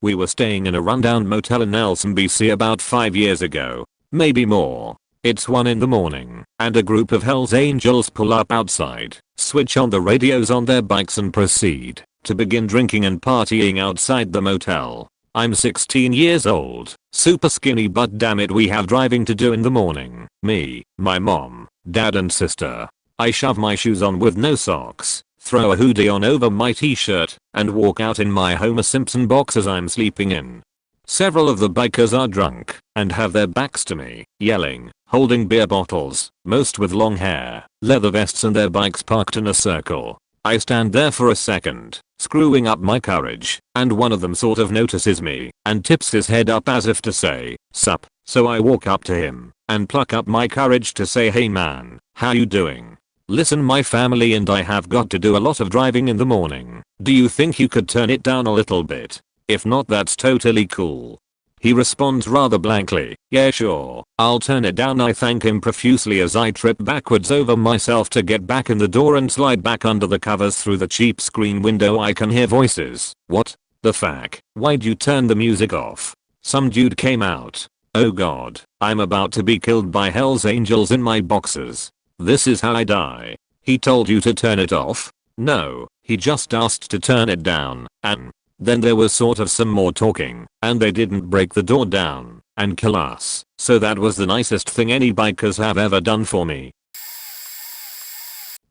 We were staying in a rundown motel in Nelson, BC about 5 years ago. Maybe more. It's 1 in the morning, and a group of Hell's Angels pull up outside, switch on the radios on their bikes and proceed to begin drinking and partying outside the motel. I'm 16 years old, super skinny, but damn it we have driving to do in the morning. Me, my mom, dad and sister. I shove my shoes on with no socks, throw a hoodie on over my t-shirt, and walk out in my Homer Simpson boxers I'm sleeping in. Several of the bikers are drunk and have their backs to me, yelling, holding beer bottles, most with long hair, leather vests, and their bikes parked in a circle. I stand there for a second, screwing up my courage, and one of them sort of notices me and tips his head up as if to say, "Sup." So I walk up to him and pluck up my courage to say, "Hey man, how you doing? Listen, my family and I have got to do a lot of driving in the morning. Do you think you could turn it down a little bit? If not, that's totally cool." He responds rather blankly, "Yeah sure, I'll turn it down." I thank him profusely as I trip backwards over myself to get back in the door and slide back under the covers. Through the cheap screen window I can hear voices. "What the fuck? Why'd you turn the music off? Some dude came out. Oh god, I'm about to be killed by Hell's Angels in my boxers. This is how I die." "He told you to turn it off?" "No, he just asked to turn it down, and then there was sort of some more talking, and they didn't break the door down and kill us. So that was the nicest thing any bikers have ever done for me."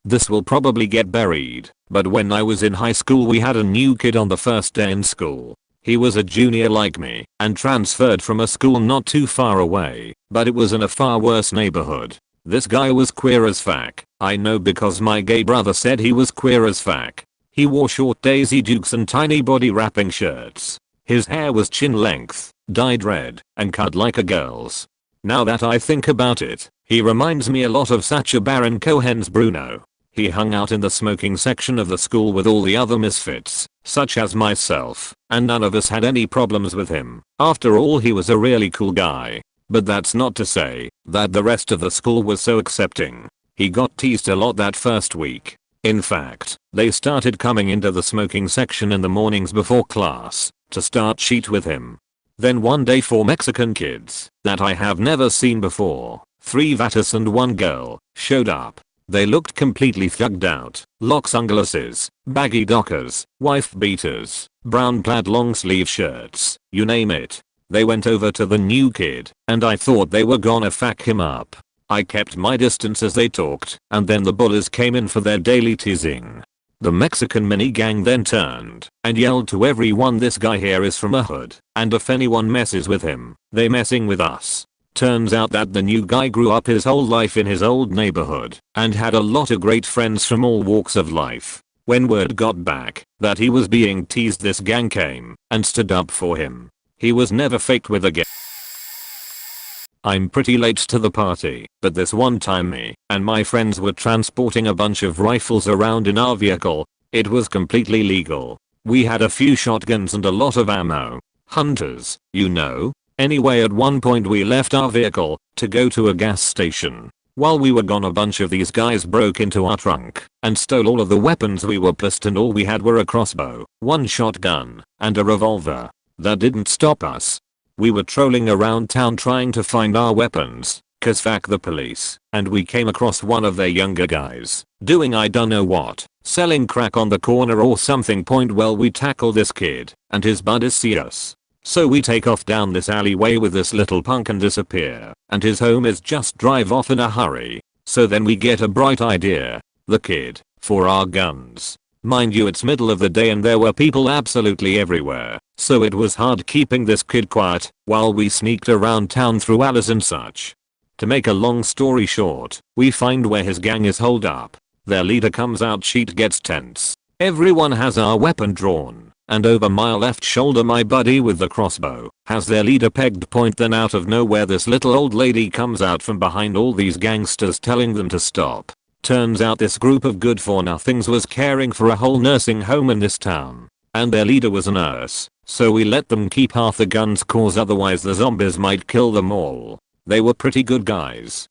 This will probably get buried, but when I was in high school we had a new kid on the first day in school. He was a junior like me and transferred from a school not too far away, but it was in a far worse neighborhood. This guy was queer as fuck. I know because my gay brother said he was queer as fuck. He wore short Daisy Dukes and tiny body wrapping shirts. His hair was chin length, dyed red, and cut like a girl's. Now that I think about it, he reminds me a lot of Sacha Baron Cohen's Bruno. He hung out in the smoking section of the school with all the other misfits, such as myself, and none of us had any problems with him. After all, he was a really cool guy. But that's not to say that the rest of the school was so accepting. He got teased a lot that first week. In fact, they started coming into the smoking section in the mornings before class to start cheat with him. Then one day 4 Mexican kids that I have never seen before, 3 vatos and 1 girl, showed up. They looked completely thugged out, lock sunglasses, baggy dockers, wife beaters, brown plaid long sleeve shirts, you name it. They went over to the new kid, and I thought they were gonna fuck him up. I kept my distance as they talked, and then the bullies came in for their daily teasing. The Mexican mini gang then turned and yelled to everyone, "This guy here is from a hood, and if anyone messes with him, they messing with us." Turns out that the new guy grew up his whole life in his old neighborhood and had a lot of great friends from all walks of life. When word got back that he was being teased, this gang came and stood up for him. He was never faked with a gang. I'm pretty late to the party, but this one time me and my friends were transporting a bunch of rifles around in our vehicle. It was completely legal. We had a few shotguns and a lot of ammo. Hunters, you know. Anyway, at one point we left our vehicle to go to a gas station. While we were gone, a bunch of these guys broke into our trunk and stole all of the weapons we were possessed, and all we had were a crossbow, 1 shotgun, and a revolver. That didn't stop us. We were trolling around town trying to find our weapons, cause fuck the police, and we came across one of their younger guys doing I don't know what, selling crack on the corner or something. Well, we tackle this kid and his buddies see us. So we take off down this alleyway with this little punk and disappear, and his home is just drive off in a hurry. So then we get a bright idea. The kid, for our guns. Mind you, it's middle of the day and there were people absolutely everywhere, so it was hard keeping this kid quiet while we sneaked around town through alleys and such. To make a long story short, we find where his gang is holed up. Their leader comes out, shit gets tense. Everyone has our weapon drawn, and over my left shoulder my buddy with the crossbow has their leader pegged. Then out of nowhere this little old lady comes out from behind all these gangsters telling them to stop. Turns out this group of good for nothings was caring for a whole nursing home in this town, and their leader was a nurse, so we let them keep half the guns cause otherwise the zombies might kill them all. They were pretty good guys.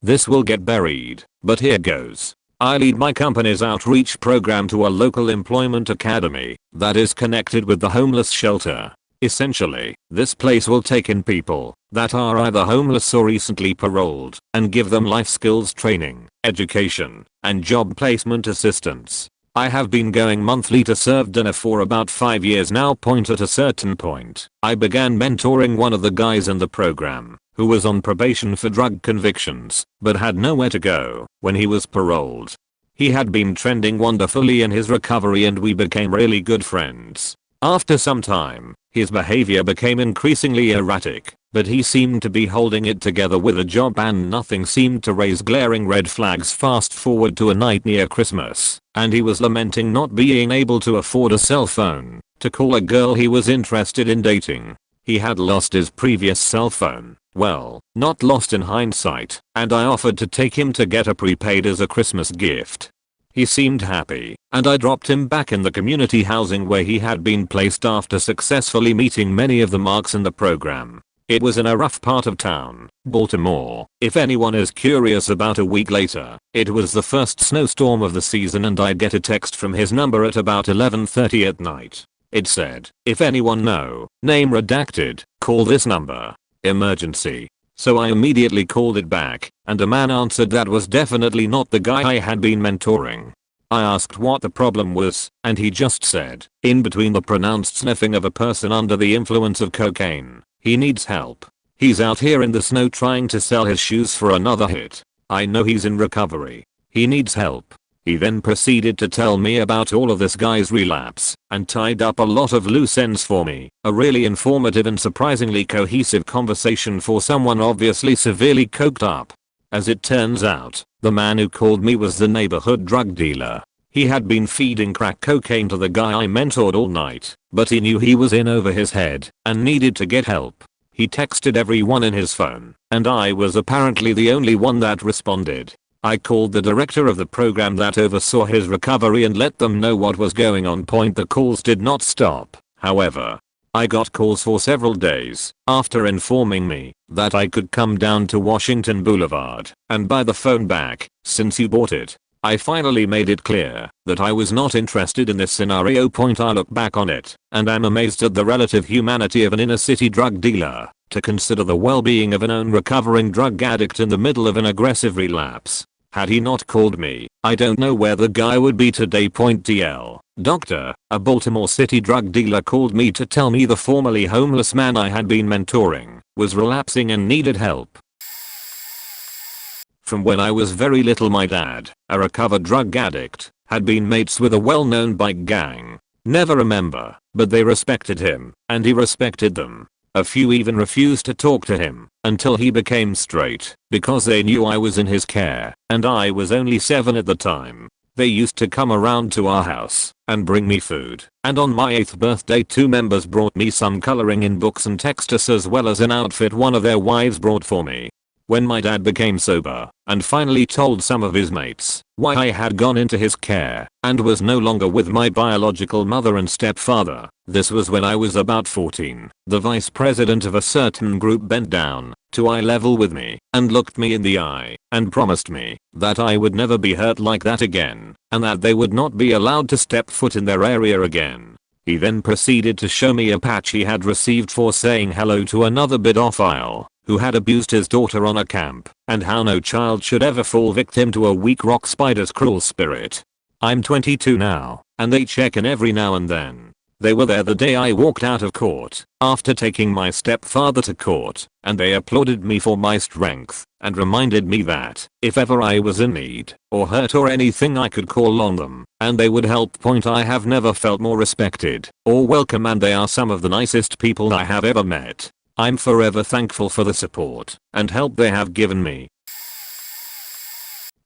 This will get buried, but here goes. I lead my company's outreach program to a local employment academy that is connected with the homeless shelter. Essentially, this place will take in people that are either homeless or recently paroled and give them life skills training, education, and job placement assistance. I have been going monthly to serve dinner for about 5 years now. At a certain point, I began mentoring one of the guys in the program who was on probation for drug convictions but had nowhere to go when he was paroled. He had been trending wonderfully in his recovery and we became really good friends. After some time, his behavior became increasingly erratic, but he seemed to be holding it together with a job and nothing seemed to raise glaring red flags. Fast forward to a night near Christmas, and he was lamenting not being able to afford a cell phone to call a girl he was interested in dating. He had lost his previous cell phone. Well, not lost in hindsight, and I offered to take him to get a prepaid as a Christmas gift. He seemed happy, and I dropped him back in the community housing where he had been placed after successfully meeting many of the marks in the program. It was in a rough part of town, Baltimore. If anyone is curious, about a week later, it was the first snowstorm of the season and I'd get a text from his number at about 11:30 at night. It said, "If anyone know, name redacted, call this number. Emergency." So I immediately called it back, and a man answered that was definitely not the guy I had been mentoring. I asked what the problem was, and he just said, in between the pronounced sniffing of a person under the influence of cocaine, he needs help. He's out here in the snow trying to sell his shoes for another hit. I know he's in recovery. He needs help. He then proceeded to tell me about all of this guy's relapse and tied up a lot of loose ends for me. A really informative and surprisingly cohesive conversation for someone obviously severely coked up. As it turns out, the man who called me was the neighborhood drug dealer. He had been feeding crack cocaine to the guy I mentored all night, but he knew he was in over his head and needed to get help. He texted everyone in his phone, and I was apparently the only one that responded. I called the director of the program that oversaw his recovery and let them know what was going on. The calls did not stop, however. I got calls for several days after informing me that I could come down to Washington Boulevard and buy the phone back since you bought it. I finally made it clear that I was not interested in this scenario. I look back on it and I'm amazed at the relative humanity of an inner city drug dealer to consider the well-being of an own recovering drug addict in the middle of an aggressive relapse. Had he not called me, I don't know where the guy would be today. TL. Doctor, a Baltimore City drug dealer called me to tell me the formerly homeless man I had been mentoring was relapsing and needed help. From when I was very little, my dad, a recovered drug addict, had been mates with a well-known bike gang. Never a member, but they respected him, and he respected them. A few even refused to talk to him until he became straight because they knew I was in his care and I was only 7 at the time. They used to come around to our house and bring me food, and on my 8th birthday 2 members brought me some coloring in books and textus as well as an outfit one of their wives brought for me. When my dad became sober and finally told some of his mates why I had gone into his care and was no longer with my biological mother and stepfather, this was when I was about 14, the vice president of a certain group bent down to eye level with me and looked me in the eye and promised me that I would never be hurt like that again and that they would not be allowed to step foot in their area again. He then proceeded to show me a patch he had received for saying hello to another pedophile. who had abused his daughter on a camp, and how no child should ever fall victim to a weak rock spider's cruel spirit. I'm 22 now, and they check in every now and then. They were there the day I walked out of court, after taking my stepfather to court, and they applauded me for my strength, and reminded me that, if ever I was in need, or hurt or anything I could call on them, and they would help. I have never felt more respected, or welcome, and they are some of the nicest people I have ever met. I'm forever thankful for the support and help they have given me.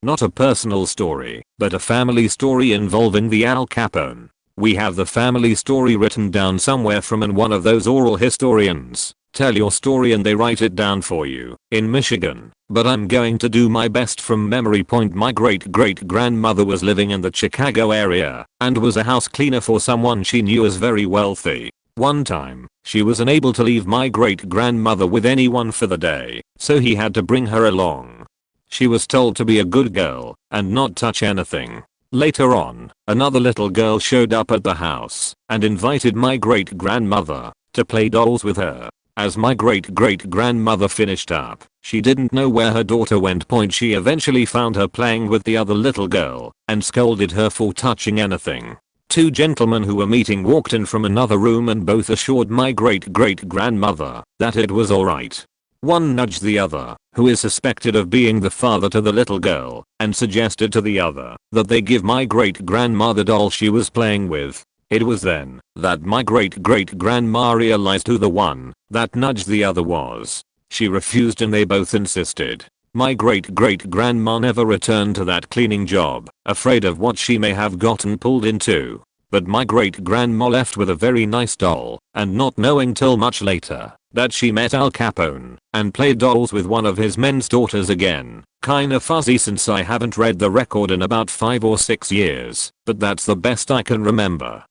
Not a personal story, but a family story involving the Al Capone. We have the family story written down somewhere from one of those oral historians. Tell your story and they write it down for you, in Michigan, but I'm going to do my best from memory. My great-great-grandmother was living in the Chicago area and was a house cleaner for someone she knew as very wealthy. One time, she was unable to leave my great-grandmother with anyone for the day, so he had to bring her along. She was told to be a good girl and not touch anything. Later on, another little girl showed up at the house and invited my great-grandmother to play dolls with her. As my great-great-grandmother finished up, she didn't know where her daughter went. She eventually found her playing with the other little girl and scolded her for touching anything. Two gentlemen who were meeting walked in from another room and both assured my great-great-grandmother that it was alright. One nudged the other, who is suspected of being the father to the little girl, and suggested to the other that they give my great-grandma the doll she was playing with. It was then that my great-great-grandma realized who the one that nudged the other was. She refused and they both insisted. My great-great-grandma never returned to that cleaning job, afraid of what she may have gotten pulled into. But my great-grandma left with a very nice doll, and not knowing till much later that she met Al Capone and played dolls with one of his men's daughters again. Kinda fuzzy since I haven't read the record in about 5 or 6 years, but that's the best I can remember.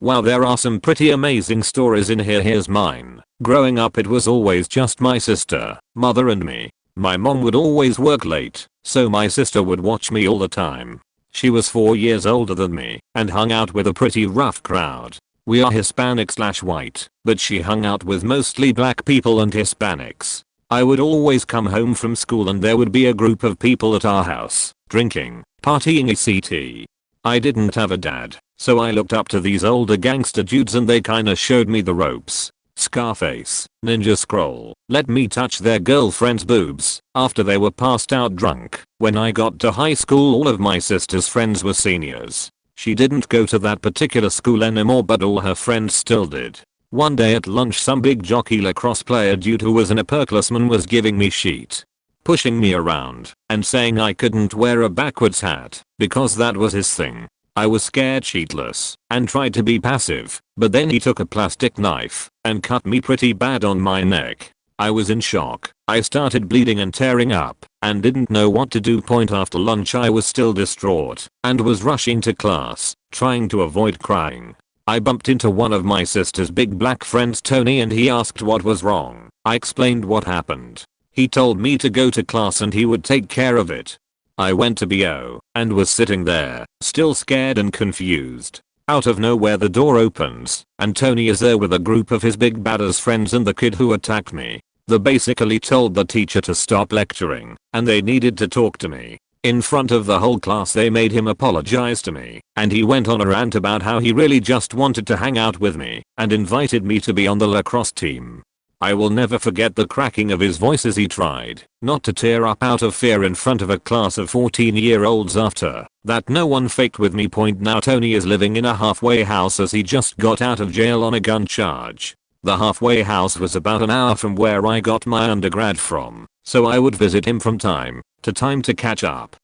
Wow, there are some pretty amazing stories in here. Here's mine. Growing up it was always just my sister, mother and me. My mom would always work late, so my sister would watch me all the time. She was 4 years older than me and hung out with a pretty rough crowd. We are Hispanic/white, but she hung out with mostly black people and Hispanics. I would always come home from school and there would be a group of people at our house, drinking, partying etc. I didn't have a dad, so I looked up to these older gangster dudes and they kinda showed me the ropes. Scarface, Ninja Scroll, let me touch their girlfriend's boobs after they were passed out drunk. When I got to high school all of my sister's friends were seniors. She didn't go to that particular school anymore but all her friends still did. One day at lunch some big jockey lacrosse player dude who was an upperclassman was giving me shit, pushing me around and saying I couldn't wear a backwards hat because that was his thing. I was scared shitless and tried to be passive, but then he took a plastic knife and cut me pretty bad on my neck. I was in shock. I started bleeding and tearing up and didn't know what to do. After lunch I was still distraught and was rushing to class, trying to avoid crying. I bumped into one of my sister's big black friends, Tony, and he asked what was wrong. I explained what happened. He told me to go to class and he would take care of it. I went to BO and was sitting there, still scared and confused. Out of nowhere the door opens and Tony is there with a group of his big badass friends and the kid who attacked me. They basically told the teacher to stop lecturing and they needed to talk to me. In front of the whole class they made him apologize to me and he went on a rant about how he really just wanted to hang out with me and invited me to be on the lacrosse team. I will never forget the cracking of his voice as he tried not to tear up out of fear in front of a class of 14-year-olds. After that no one faked with me. Now Tony is living in a halfway house as he just got out of jail on a gun charge. The halfway house was about an hour from where I got my undergrad from, so I would visit him from time to time to catch up.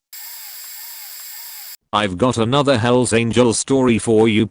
I've got another Hell's Angels story for you.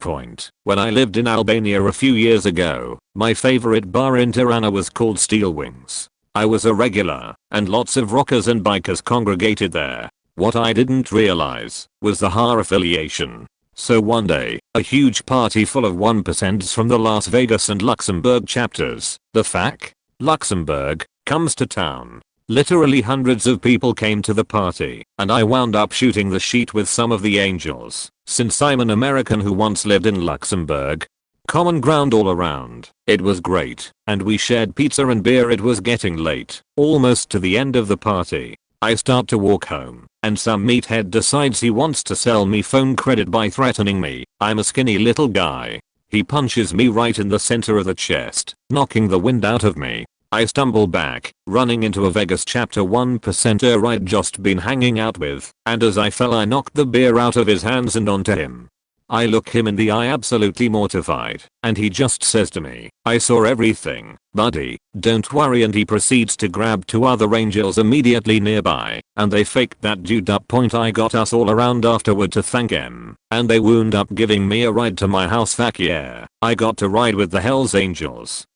When I lived in Albania a few years ago, my favorite bar in Tirana was called Steel Wings. I was a regular, and lots of rockers and bikers congregated there. What I didn't realize was the HA affiliation. So one day, a huge party full of 1%s from the Las Vegas and Luxembourg chapters, the FAC, Luxembourg, comes to town. Literally hundreds of people came to the party, and I wound up shooting the sheet with some of the angels, since I'm an American who once lived in Luxembourg. Common ground all around. It was great, and we shared pizza and beer. It was getting late, almost to the end of the party. I start to walk home, and some meathead decides he wants to sell me phone credit by threatening me. I'm a skinny little guy. He punches me right in the center of the chest, knocking the wind out of me. I stumble back, running into a Vegas chapter 1%er I'd just been hanging out with, and as I fell I knocked the beer out of his hands and onto him. I look him in the eye absolutely mortified, and he just says to me, "I saw everything, buddy, don't worry," and he proceeds to grab 2 other angels immediately nearby, and they faked that dude up. I got us all around afterward to thank him, and they wound up giving me a ride to my house. Fuck yeah, I got to ride with the Hells Angels.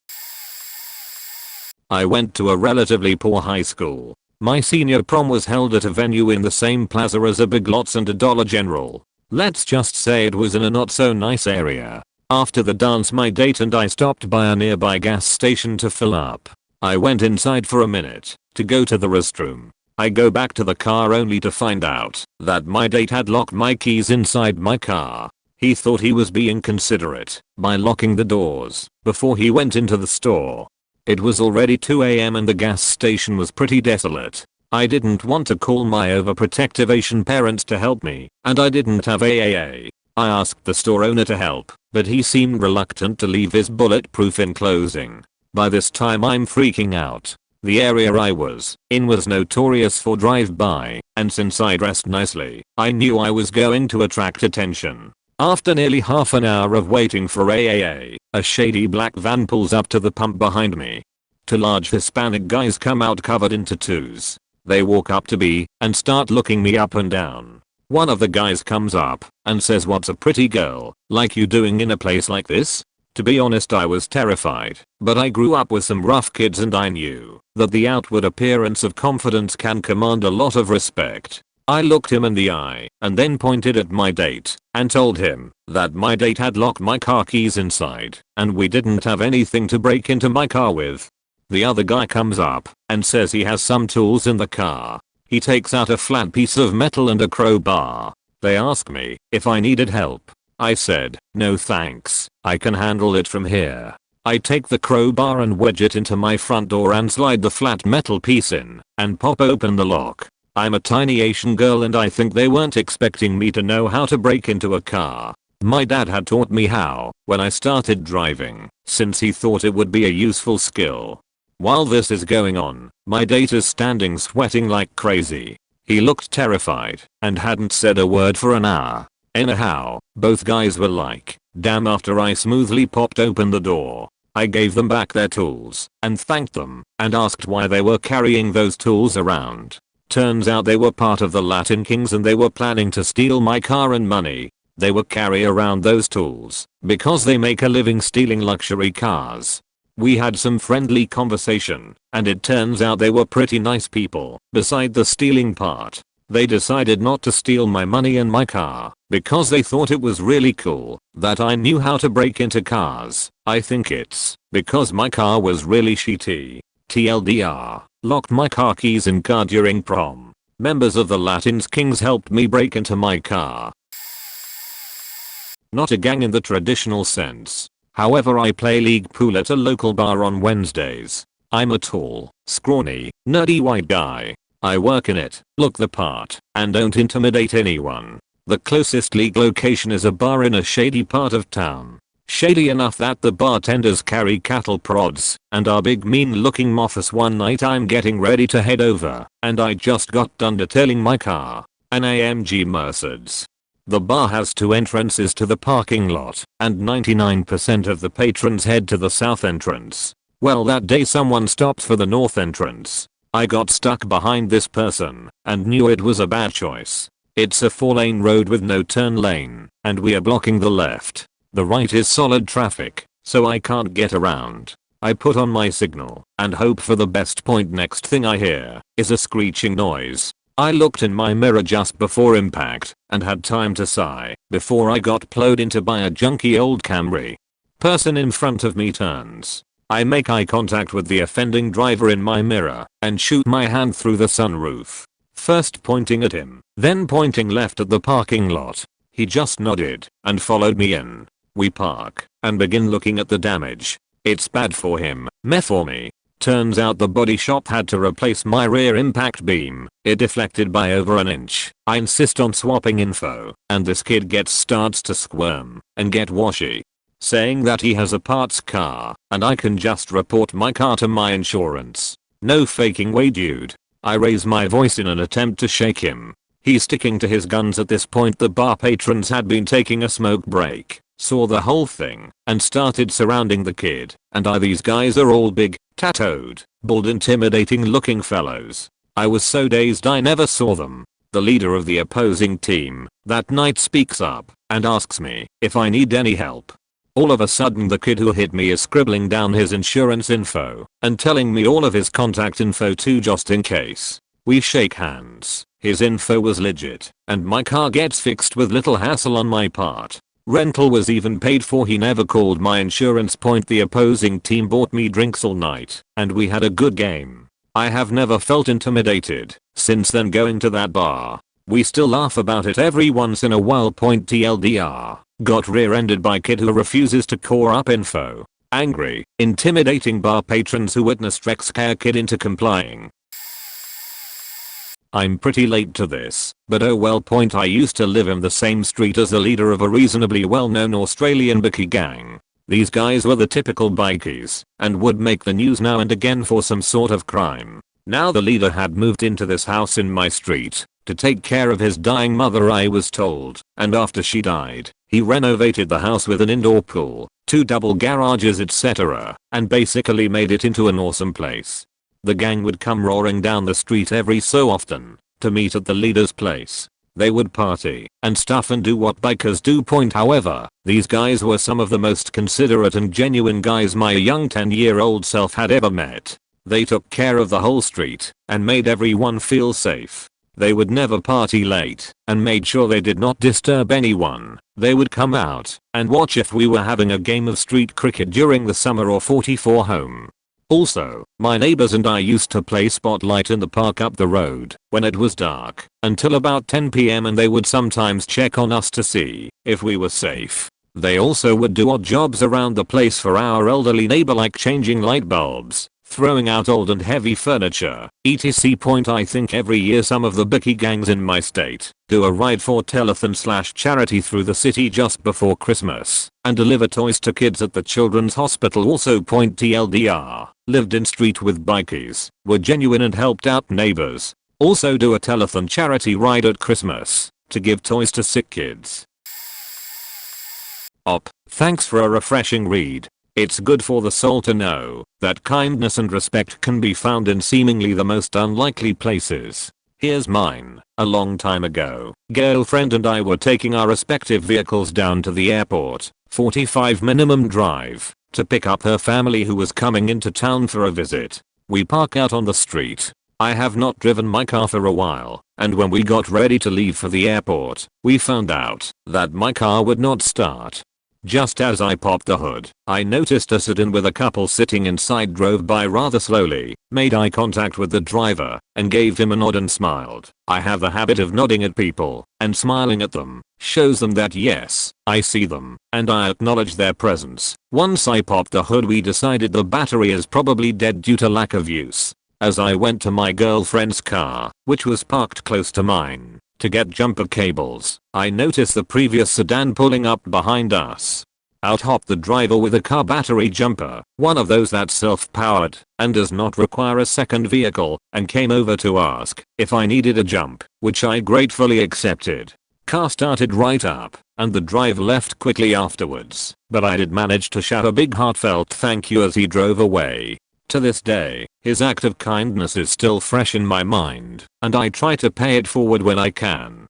I went to a relatively poor high school. My senior prom was held at a venue in the same plaza as a Big Lots and a Dollar General. Let's just say it was in a not so nice area. After the dance my date and I stopped by a nearby gas station to fill up. I went inside for a minute to go to the restroom. I go back to the car only to find out that my date had locked my keys inside my car. He thought he was being considerate by locking the doors before he went into the store. It was already 2 AM and the gas station was pretty desolate. I didn't want to call my overprotective Asian parents to help me, and I didn't have AAA. I asked the store owner to help, but he seemed reluctant to leave his bulletproof enclosing. By this time I'm freaking out. The area I was in was notorious for drive-by, and since I dressed nicely, I knew I was going to attract attention. After nearly half an hour of waiting for AAA, a shady black van pulls up to the pump behind me. 2 large Hispanic guys come out covered in tattoos. They walk up to me and start looking me up and down. One of the guys comes up and says, "What's a pretty girl like you doing in a place like this?" To be honest, I was terrified, but I grew up with some rough kids and I knew that the outward appearance of confidence can command a lot of respect. I looked him in the eye and then pointed at my date and told him that my date had locked my car keys inside and we didn't have anything to break into my car with. The other guy comes up and says he has some tools in the car. He takes out a flat piece of metal and a crowbar. They ask me if I needed help. I said, "No thanks, I can handle it from here." I take the crowbar and wedge it into my front door and slide the flat metal piece in and pop open the lock. I'm a tiny Asian girl and I think they weren't expecting me to know how to break into a car. My dad had taught me how when I started driving, since he thought it would be a useful skill. While this is going on, my date is standing sweating like crazy. He looked terrified and hadn't said a word for an hour. Anyhow, both guys were like, "Damn," after I smoothly popped open the door. I gave them back their tools and thanked them and asked why they were carrying those tools around. Turns out they were part of the Latin Kings and they were planning to steal my car and money. They would carry around those tools because they make a living stealing luxury cars. We had some friendly conversation, and it turns out they were pretty nice people. Beside the stealing part, they decided not to steal my money and my car because they thought it was really cool that I knew how to break into cars. I think it's because my car was really shitty. TLDR, locked my car keys in car during prom. Members of the Latin Kings helped me break into my car. Not a gang in the traditional sense. However, I play league pool at a local bar on Wednesdays. I'm a tall, scrawny, nerdy white guy. I work in it, look the part, and don't intimidate anyone. The closest league location is a bar in a shady part of town. Shady enough that the bartenders carry cattle prods and are big mean looking mothers. One night I'm getting ready to head over, and I just got done detailing my car. An AMG Mercedes. The bar has 2 entrances to the parking lot, and 99% of the patrons head to the south entrance. Well, that day someone stopped for the north entrance. I got stuck behind this person, and knew it was a bad choice. It's a 4-lane road with no turn lane, and we are blocking the left. The right is solid traffic, so I can't get around. I put on my signal, and hope for the best. Next thing I hear is a screeching noise. I looked in my mirror just before impact and had time to sigh before I got plowed into by a junky old Camry. Person in front of me turns. I make eye contact with the offending driver in my mirror and shoot my hand through the sunroof. First pointing at him, then pointing left at the parking lot. He just nodded and followed me in. We park, and begin looking at the damage. It's bad for him, meh for me. Turns out the body shop had to replace my rear impact beam. It deflected by over an inch. I insist on swapping info, and this kid starts to squirm and get washy, saying that he has a parts car and I can just report my car to my insurance. No faking way, dude. I raise my voice in an attempt to shake him. He's sticking to his guns at this point. The bar patrons had been taking a smoke break, saw the whole thing, and started surrounding the kid. And these guys are all big, tattooed, bald, intimidating looking fellows. I was so dazed I never saw them. The leader of the opposing team that night speaks up and asks me if I need any help. All of a sudden the kid who hit me is scribbling down his insurance info and telling me all of his contact info too, just in case. We shake hands. His info was legit, and my car gets fixed with little hassle on my part. Rental was even paid for. He never called my insurance. The opposing team bought me drinks all night, and we had a good game. I have never felt intimidated since then going to that bar. We still laugh about it every once in a while. TLDR. Got rear-ended by kid who refuses to core up info. Angry, intimidating bar patrons who witnessed wreck scare kid into complying. I'm pretty late to this, but oh well. I used to live in the same street as the leader of a reasonably well-known Australian bikie gang. These guys were the typical bikies and would make the news now and again for some sort of crime. Now the leader had moved into this house in my street to take care of his dying mother, I was told, and after she died, he renovated the house with an indoor pool, 2 double garages, etc., and basically made it into an awesome place. The gang would come roaring down the street every so often to meet at the leader's place. They would party and stuff and do what bikers do. However, these guys were some of the most considerate and genuine guys my young 10-year-old self had ever met. They took care of the whole street and made everyone feel safe. They would never party late and made sure they did not disturb anyone. They would come out and watch if we were having a game of street cricket during the summer or 44 home. Also, my neighbors and I used to play Spotlight in the park up the road when it was dark until about 10 PM, and they would sometimes check on us to see if we were safe. They also would do odd jobs around the place for our elderly neighbor, like changing light bulbs, throwing out old and heavy furniture, etc. I think every year some of the bikie gangs in my state do a ride for telethon/charity through the city just before Christmas and deliver toys to kids at the children's hospital. Also TLDR, lived in street with bikies, were genuine and helped out neighbors. Also do a telethon charity ride at Christmas to give toys to sick kids. Thanks for a refreshing read. It's good for the soul to know that kindness and respect can be found in seemingly the most unlikely places. Here's mine. A long time ago, girlfriend and I were taking our respective vehicles down to the airport, 45 minimum drive, to pick up her family who was coming into town for a visit. We park out on the street. I have not driven my car for a while, and when we got ready to leave for the airport, we found out that my car would not start. Just as I popped the hood, I noticed a sedan with a couple sitting inside drove by rather slowly, made eye contact with the driver, and gave him a nod and smiled. I have the habit of nodding at people, and smiling at them shows them that yes, I see them, and I acknowledge their presence. Once I popped the hood, we decided the battery is probably dead due to lack of use. As I went to my girlfriend's car, which was parked close to mine, to get jumper cables, I noticed the previous sedan pulling up behind us. Out hopped the driver with a car battery jumper, one of those that's self-powered and does not require a second vehicle, and came over to ask if I needed a jump, which I gratefully accepted. Car started right up, and the driver left quickly afterwards, but I did manage to shout a big heartfelt thank you as he drove away. To this day, his act of kindness is still fresh in my mind, and I try to pay it forward when I can.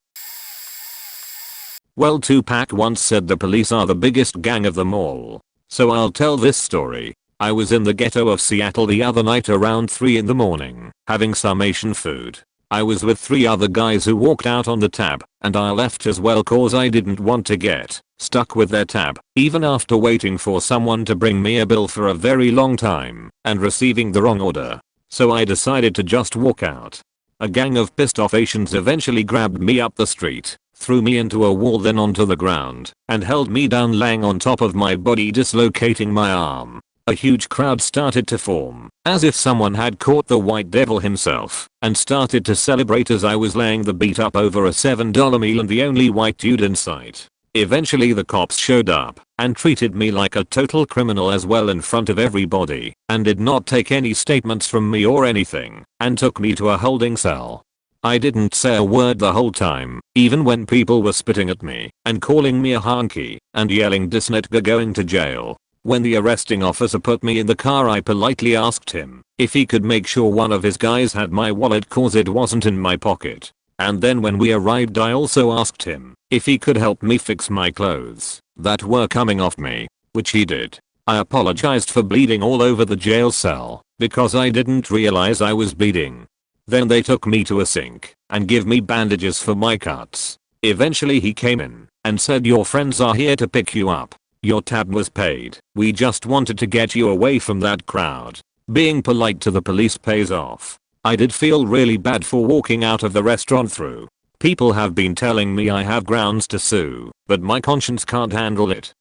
Well, Tupac once said the police are the biggest gang of them all. So I'll tell this story. I was in the ghetto of Seattle the other night around 3 in the morning, having some Asian food. I was with 3 other guys who walked out on the tab, and I left as well cause I didn't want to get stuck with their tab, even after waiting for someone to bring me a bill for a very long time and receiving the wrong order. So I decided to just walk out. A gang of pissed off Asians eventually grabbed me up the street, threw me into a wall then onto the ground, and held me down laying on top of my body dislocating my arm. A huge crowd started to form, as if someone had caught the white devil himself, and started to celebrate as I was laying the beat up over a $7 meal and the only white dude in sight. Eventually the cops showed up, and treated me like a total criminal as well in front of everybody, and did not take any statements from me or anything, and took me to a holding cell. I didn't say a word the whole time, even when people were spitting at me, and calling me a honky, and yelling "This nigga going to jail." When the arresting officer put me in the car I politely asked him if he could make sure one of his guys had my wallet cause it wasn't in my pocket. And then when we arrived I also asked him if he could help me fix my clothes that were coming off me, which he did. I apologized for bleeding all over the jail cell because I didn't realize I was bleeding. Then they took me to a sink and give me bandages for my cuts. Eventually he came in and said, "Your friends are here to pick you up. Your tab was paid. We just wanted to get you away from that crowd." Being polite to the police pays off. I did feel really bad for walking out of the restaurant through. People have been telling me I have grounds to sue, but my conscience can't handle it.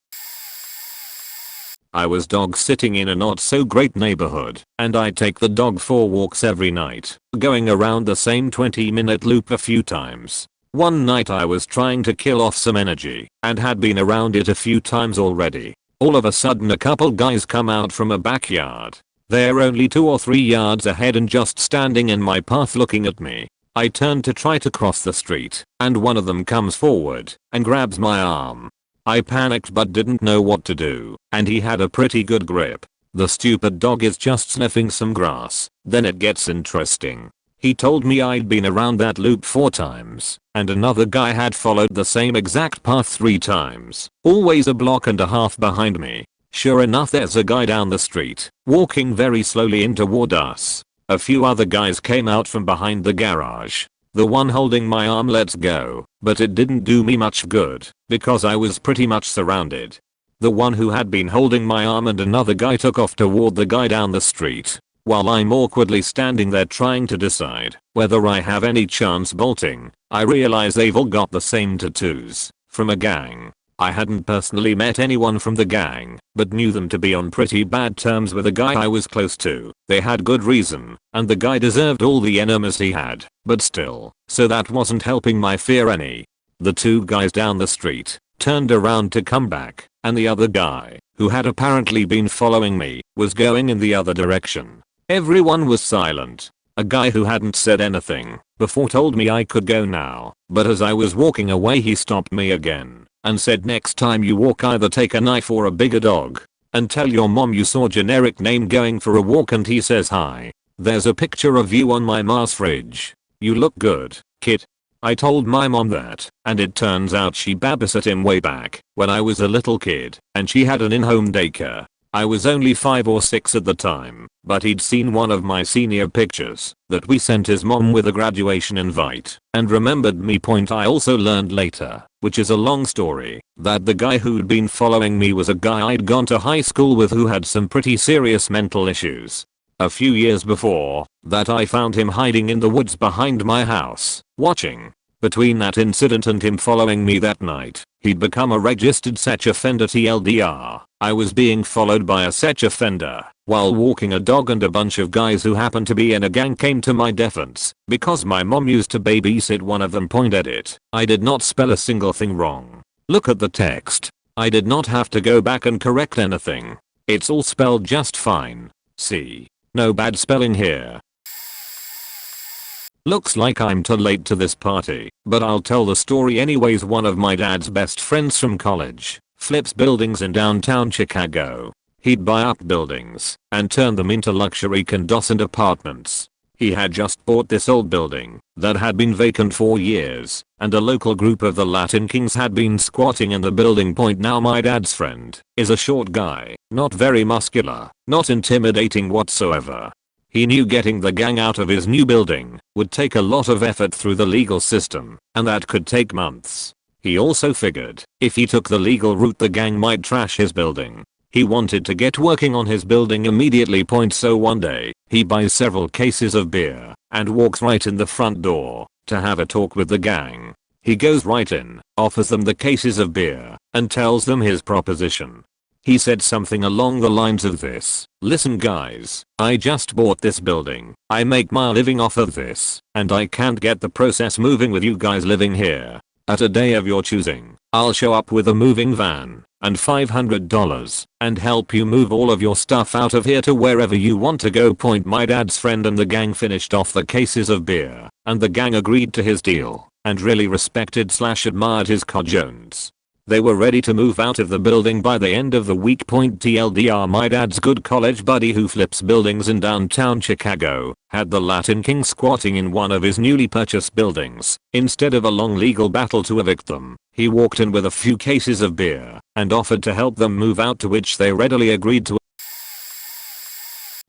I was dog sitting in a not so great neighborhood, and I take the dog for walks every night, going around the same 20-minute loop a few times. One night I was trying to kill off some energy, and had been around it a few times already. All of a sudden a couple guys come out from a backyard. They're only 2 or 3 yards ahead and just standing in my path looking at me. I turn to try to cross the street, and one of them comes forward and grabs my arm. I panicked but didn't know what to do, and he had a pretty good grip. The stupid dog is just sniffing some grass. Then it gets interesting. He told me I'd been around that loop 4 times, and another guy had followed the same exact path 3 times, always a block and a half behind me. Sure enough there's a guy down the street, walking very slowly in toward us. A few other guys came out from behind the garage. The one holding my arm lets go, but it didn't do me much good, because I was pretty much surrounded. The one who had been holding my arm and another guy took off toward the guy down the street, while I'm awkwardly standing there trying to decide whether I have any chance bolting. I realize they've all got the same tattoos, from a gang. I hadn't personally met anyone from the gang, but knew them to be on pretty bad terms with a guy I was close to. They had good reason, and the guy deserved all the enemies he had, but still, so that wasn't helping my fear any. The 2 guys down the street turned around to come back, and the other guy, who had apparently been following me, was going in the other direction. Everyone was silent. A guy who hadn't said anything before told me I could go now, but as I was walking away he stopped me again and said, "Next time you walk either take a knife or a bigger dog, and tell your mom you saw generic name going for a walk and he says hi. There's a picture of you on my Mars fridge. You look good, kid." I told my mom that, and it turns out she babysat him way back when I was a little kid, and she had an in-home daycare. I was only 5 or 6 at the time, but he'd seen one of my senior pictures that we sent his mom with a graduation invite, and remembered me. I also learned later, which is a long story, that the guy who'd been following me was a guy I'd gone to high school with who had some pretty serious mental issues. A few years before that I found him hiding in the woods behind my house, watching. Between that incident and him following me that night, he'd become a registered sex offender TLDR. I was being followed by a sex offender while walking a dog, and a bunch of guys who happened to be in a gang came to my defense because my mom used to babysit one of them. Edit. I did not spell a single thing wrong. Look at the text. I did not have to go back and correct anything. It's all spelled just fine. See? No bad spelling here. Looks like I'm too late to this party, but I'll tell the story anyways. One of my dad's best friends from college flips buildings in downtown Chicago. He'd buy up buildings and turn them into luxury condos and apartments. He had just bought this old building that had been vacant for years, and a local group of the Latin Kings had been squatting in the building. Now my dad's friend is a short guy, not very muscular, not intimidating whatsoever. He knew getting the gang out of his new building would take a lot of effort through the legal system, and that could take months. He also figured if he took the legal route the gang might trash his building. He wanted to get working on his building immediately. So one day, he buys several cases of beer and walks right in the front door to have a talk with the gang. He goes right in, offers them the cases of beer, and tells them his proposition. He said something along the lines of this: "Listen guys, I just bought this building, I make my living off of this, and I can't get the process moving with you guys living here. At a day of your choosing, I'll show up with a moving van and $500 and help you move all of your stuff out of here to wherever you want to go." My dad's friend and the gang finished off the cases of beer, and the gang agreed to his deal and really respected/admired his cojones. They were ready to move out of the building by the end of the week. TLDR, my dad's good college buddy who flips buildings in downtown Chicago had the Latin King squatting in one of his newly purchased buildings. Instead of a long legal battle to evict them, he walked in with a few cases of beer and offered to help them move out, to which they readily agreed to.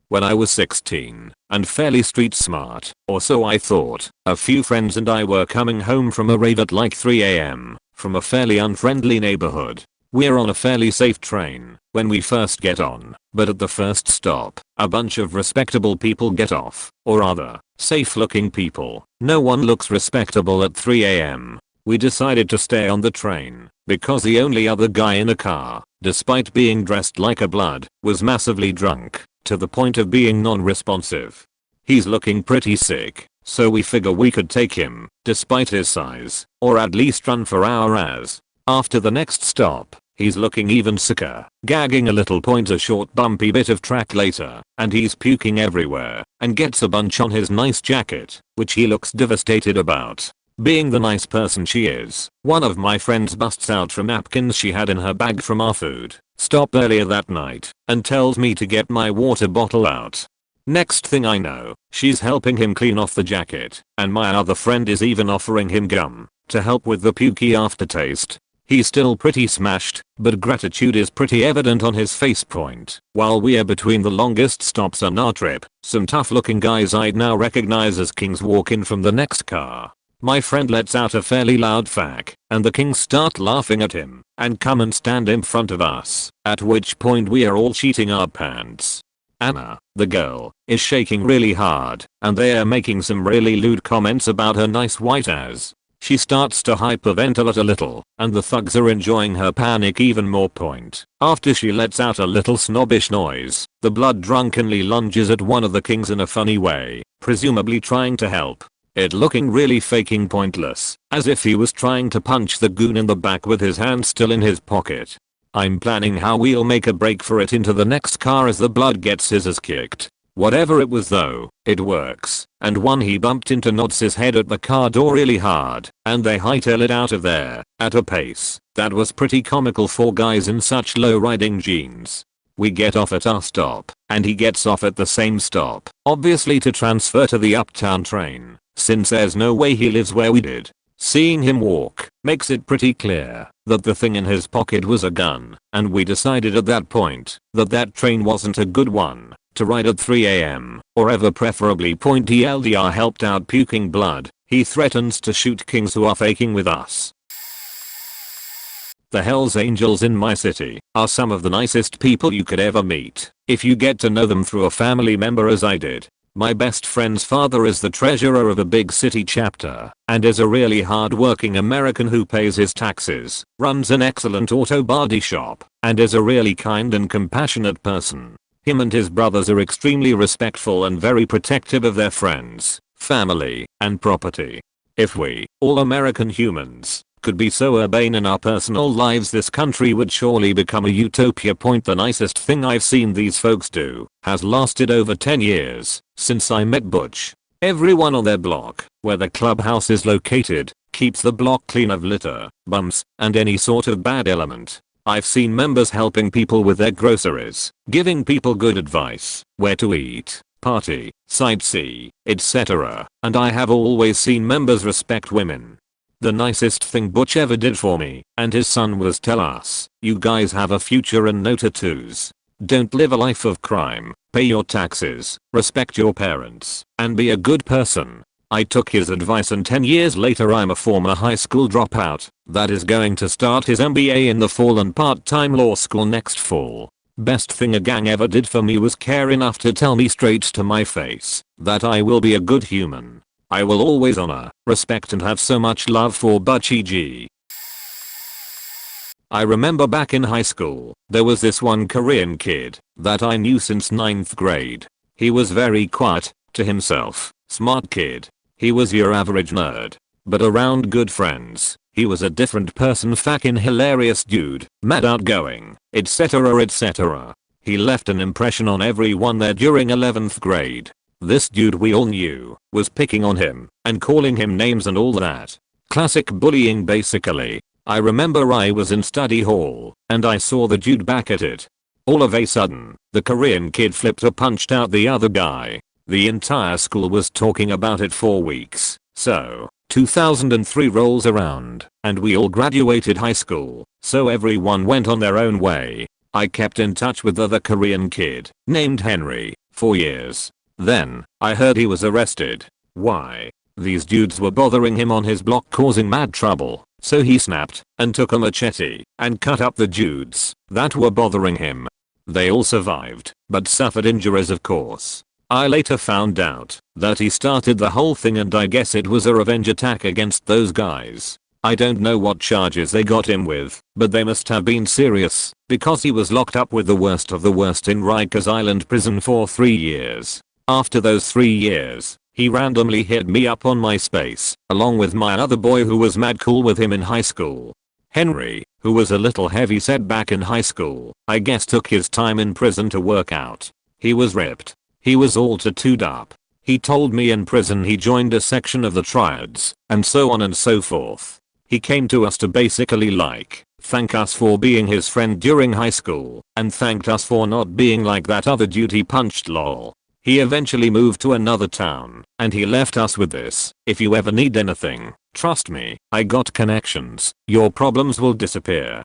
When I was 16 and fairly street smart, or so I thought, a few friends and I were coming home from a rave at like 3 AM from a fairly unfriendly neighborhood. We're on a fairly safe train when we first get on, but at the first stop, a bunch of respectable people get off, or rather, safe looking people. No one looks respectable at 3 AM. We decided to stay on the train because the only other guy in a car, despite being dressed like a blood, was massively drunk to the point of being non-responsive. He's looking pretty sick, so we figure we could take him, despite his size, or at least run for our ass. After the next stop, he's looking even sicker, gagging a little. A short bumpy bit of track later, and he's puking everywhere, and gets a bunch on his nice jacket, which he looks devastated about. Being the nice person she is, one of my friends busts out from napkins she had in her bag from our food stop earlier that night, and tells me to get my water bottle out. Next thing I know, she's helping him clean off the jacket, and my other friend is even offering him gum to help with the pukey aftertaste. He's still pretty smashed, but gratitude is pretty evident on his face. While we're between the longest stops on our trip, some tough looking guys I'd now recognize as kings walk in from the next car. My friend lets out a fairly loud fuck, and the kings start laughing at him and come and stand in front of us, at which point we are all sheeting our pants. Anna, the girl, is shaking really hard, and they are making some really lewd comments about her nice white ass. She starts to hyperventilate a little, and the thugs are enjoying her panic even more. After she lets out a little snobbish noise, the blood drunkenly lunges at one of the kings in a funny way, presumably trying to help. It looking really faking pointless, as if he was trying to punch the goon in the back with his hand still in his pocket. I'm planning how we'll make a break for it into the next car as the blood gets his ass kicked. Whatever it was though, it works, and one he bumped into nods his head at the car door really hard, and they hightail it out of there, at a pace that was pretty comical for guys in such low riding jeans. We get off at our stop, and he gets off at the same stop, obviously to transfer to the uptown train, since there's no way he lives where we did. Seeing him walk makes it pretty clear that the thing in his pocket was a gun, and we decided at that point that that train wasn't a good one to ride at 3 AM, or ever preferably. TLDR, helped out puking blood, he threatens to shoot kings who are faking with us. The Hells Angels in my city are some of the nicest people you could ever meet if you get to know them through a family member, as I did. My best friend's father is the treasurer of a big city chapter and is a really hard-working American who pays his taxes, runs an excellent auto body shop, and is a really kind and compassionate person. Him and his brothers are extremely respectful and very protective of their friends, family, and property. If we, all American humans, could be so urbane in our personal lives, this country would surely become a utopia. The nicest thing I've seen these folks do has lasted over 10 years since I met Butch. Everyone on their block, where the clubhouse is located, keeps the block clean of litter, bums, and any sort of bad element. I've seen members helping people with their groceries, giving people good advice, where to eat, party, sightsee, etc. And I have always seen members respect women. The nicest thing Butch ever did for me and his son was tell us, "You guys have a future and no tattoos. Don't live a life of crime, pay your taxes, respect your parents, and be a good person." I took his advice, and 10 years later I'm a former high school dropout that is going to start his MBA in the fall and part-time law school next fall. Best thing a gang ever did for me was care enough to tell me straight to my face that I will be a good human. I will always honor, respect and have so much love for Butchie G. I remember back in high school, there was this one Korean kid that I knew since 9th grade. He was very quiet, to himself, smart kid. He was your average nerd. But around good friends, he was a different person, fucking hilarious dude, mad outgoing, etc etc. He left an impression on everyone there during 11th grade. This dude we all knew was picking on him and calling him names and all that. Classic bullying basically. I remember I was in study hall and I saw the dude back at it. All of a sudden, the Korean kid flipped or punched out the other guy. The entire school was talking about it for weeks. So, 2003 rolls around and we all graduated high school, so everyone went on their own way. I kept in touch with the other Korean kid named Henry for years. Then, I heard he was arrested. Why? These dudes were bothering him on his block causing mad trouble, so he snapped and took a machete and cut up the dudes that were bothering him. They all survived, but suffered injuries of course. I later found out that he started the whole thing and I guess it was a revenge attack against those guys. I don't know what charges they got him with, but they must have been serious, because he was locked up with the worst of the worst in Rikers Island prison for 3 years. After those 3 years, he randomly hit me up on MySpace, along with my other boy who was mad cool with him in high school. Henry, who was a little heavy set back in high school, I guess took his time in prison to work out. He was ripped. He was all tattooed up. He told me in prison he joined a section of the triads, and so on and so forth. He came to us to basically thank us for being his friend during high school, and thanked us for not being like that other dude he punched lol. He eventually moved to another town, and he left us with this: if you ever need anything, trust me, I got connections, your problems will disappear.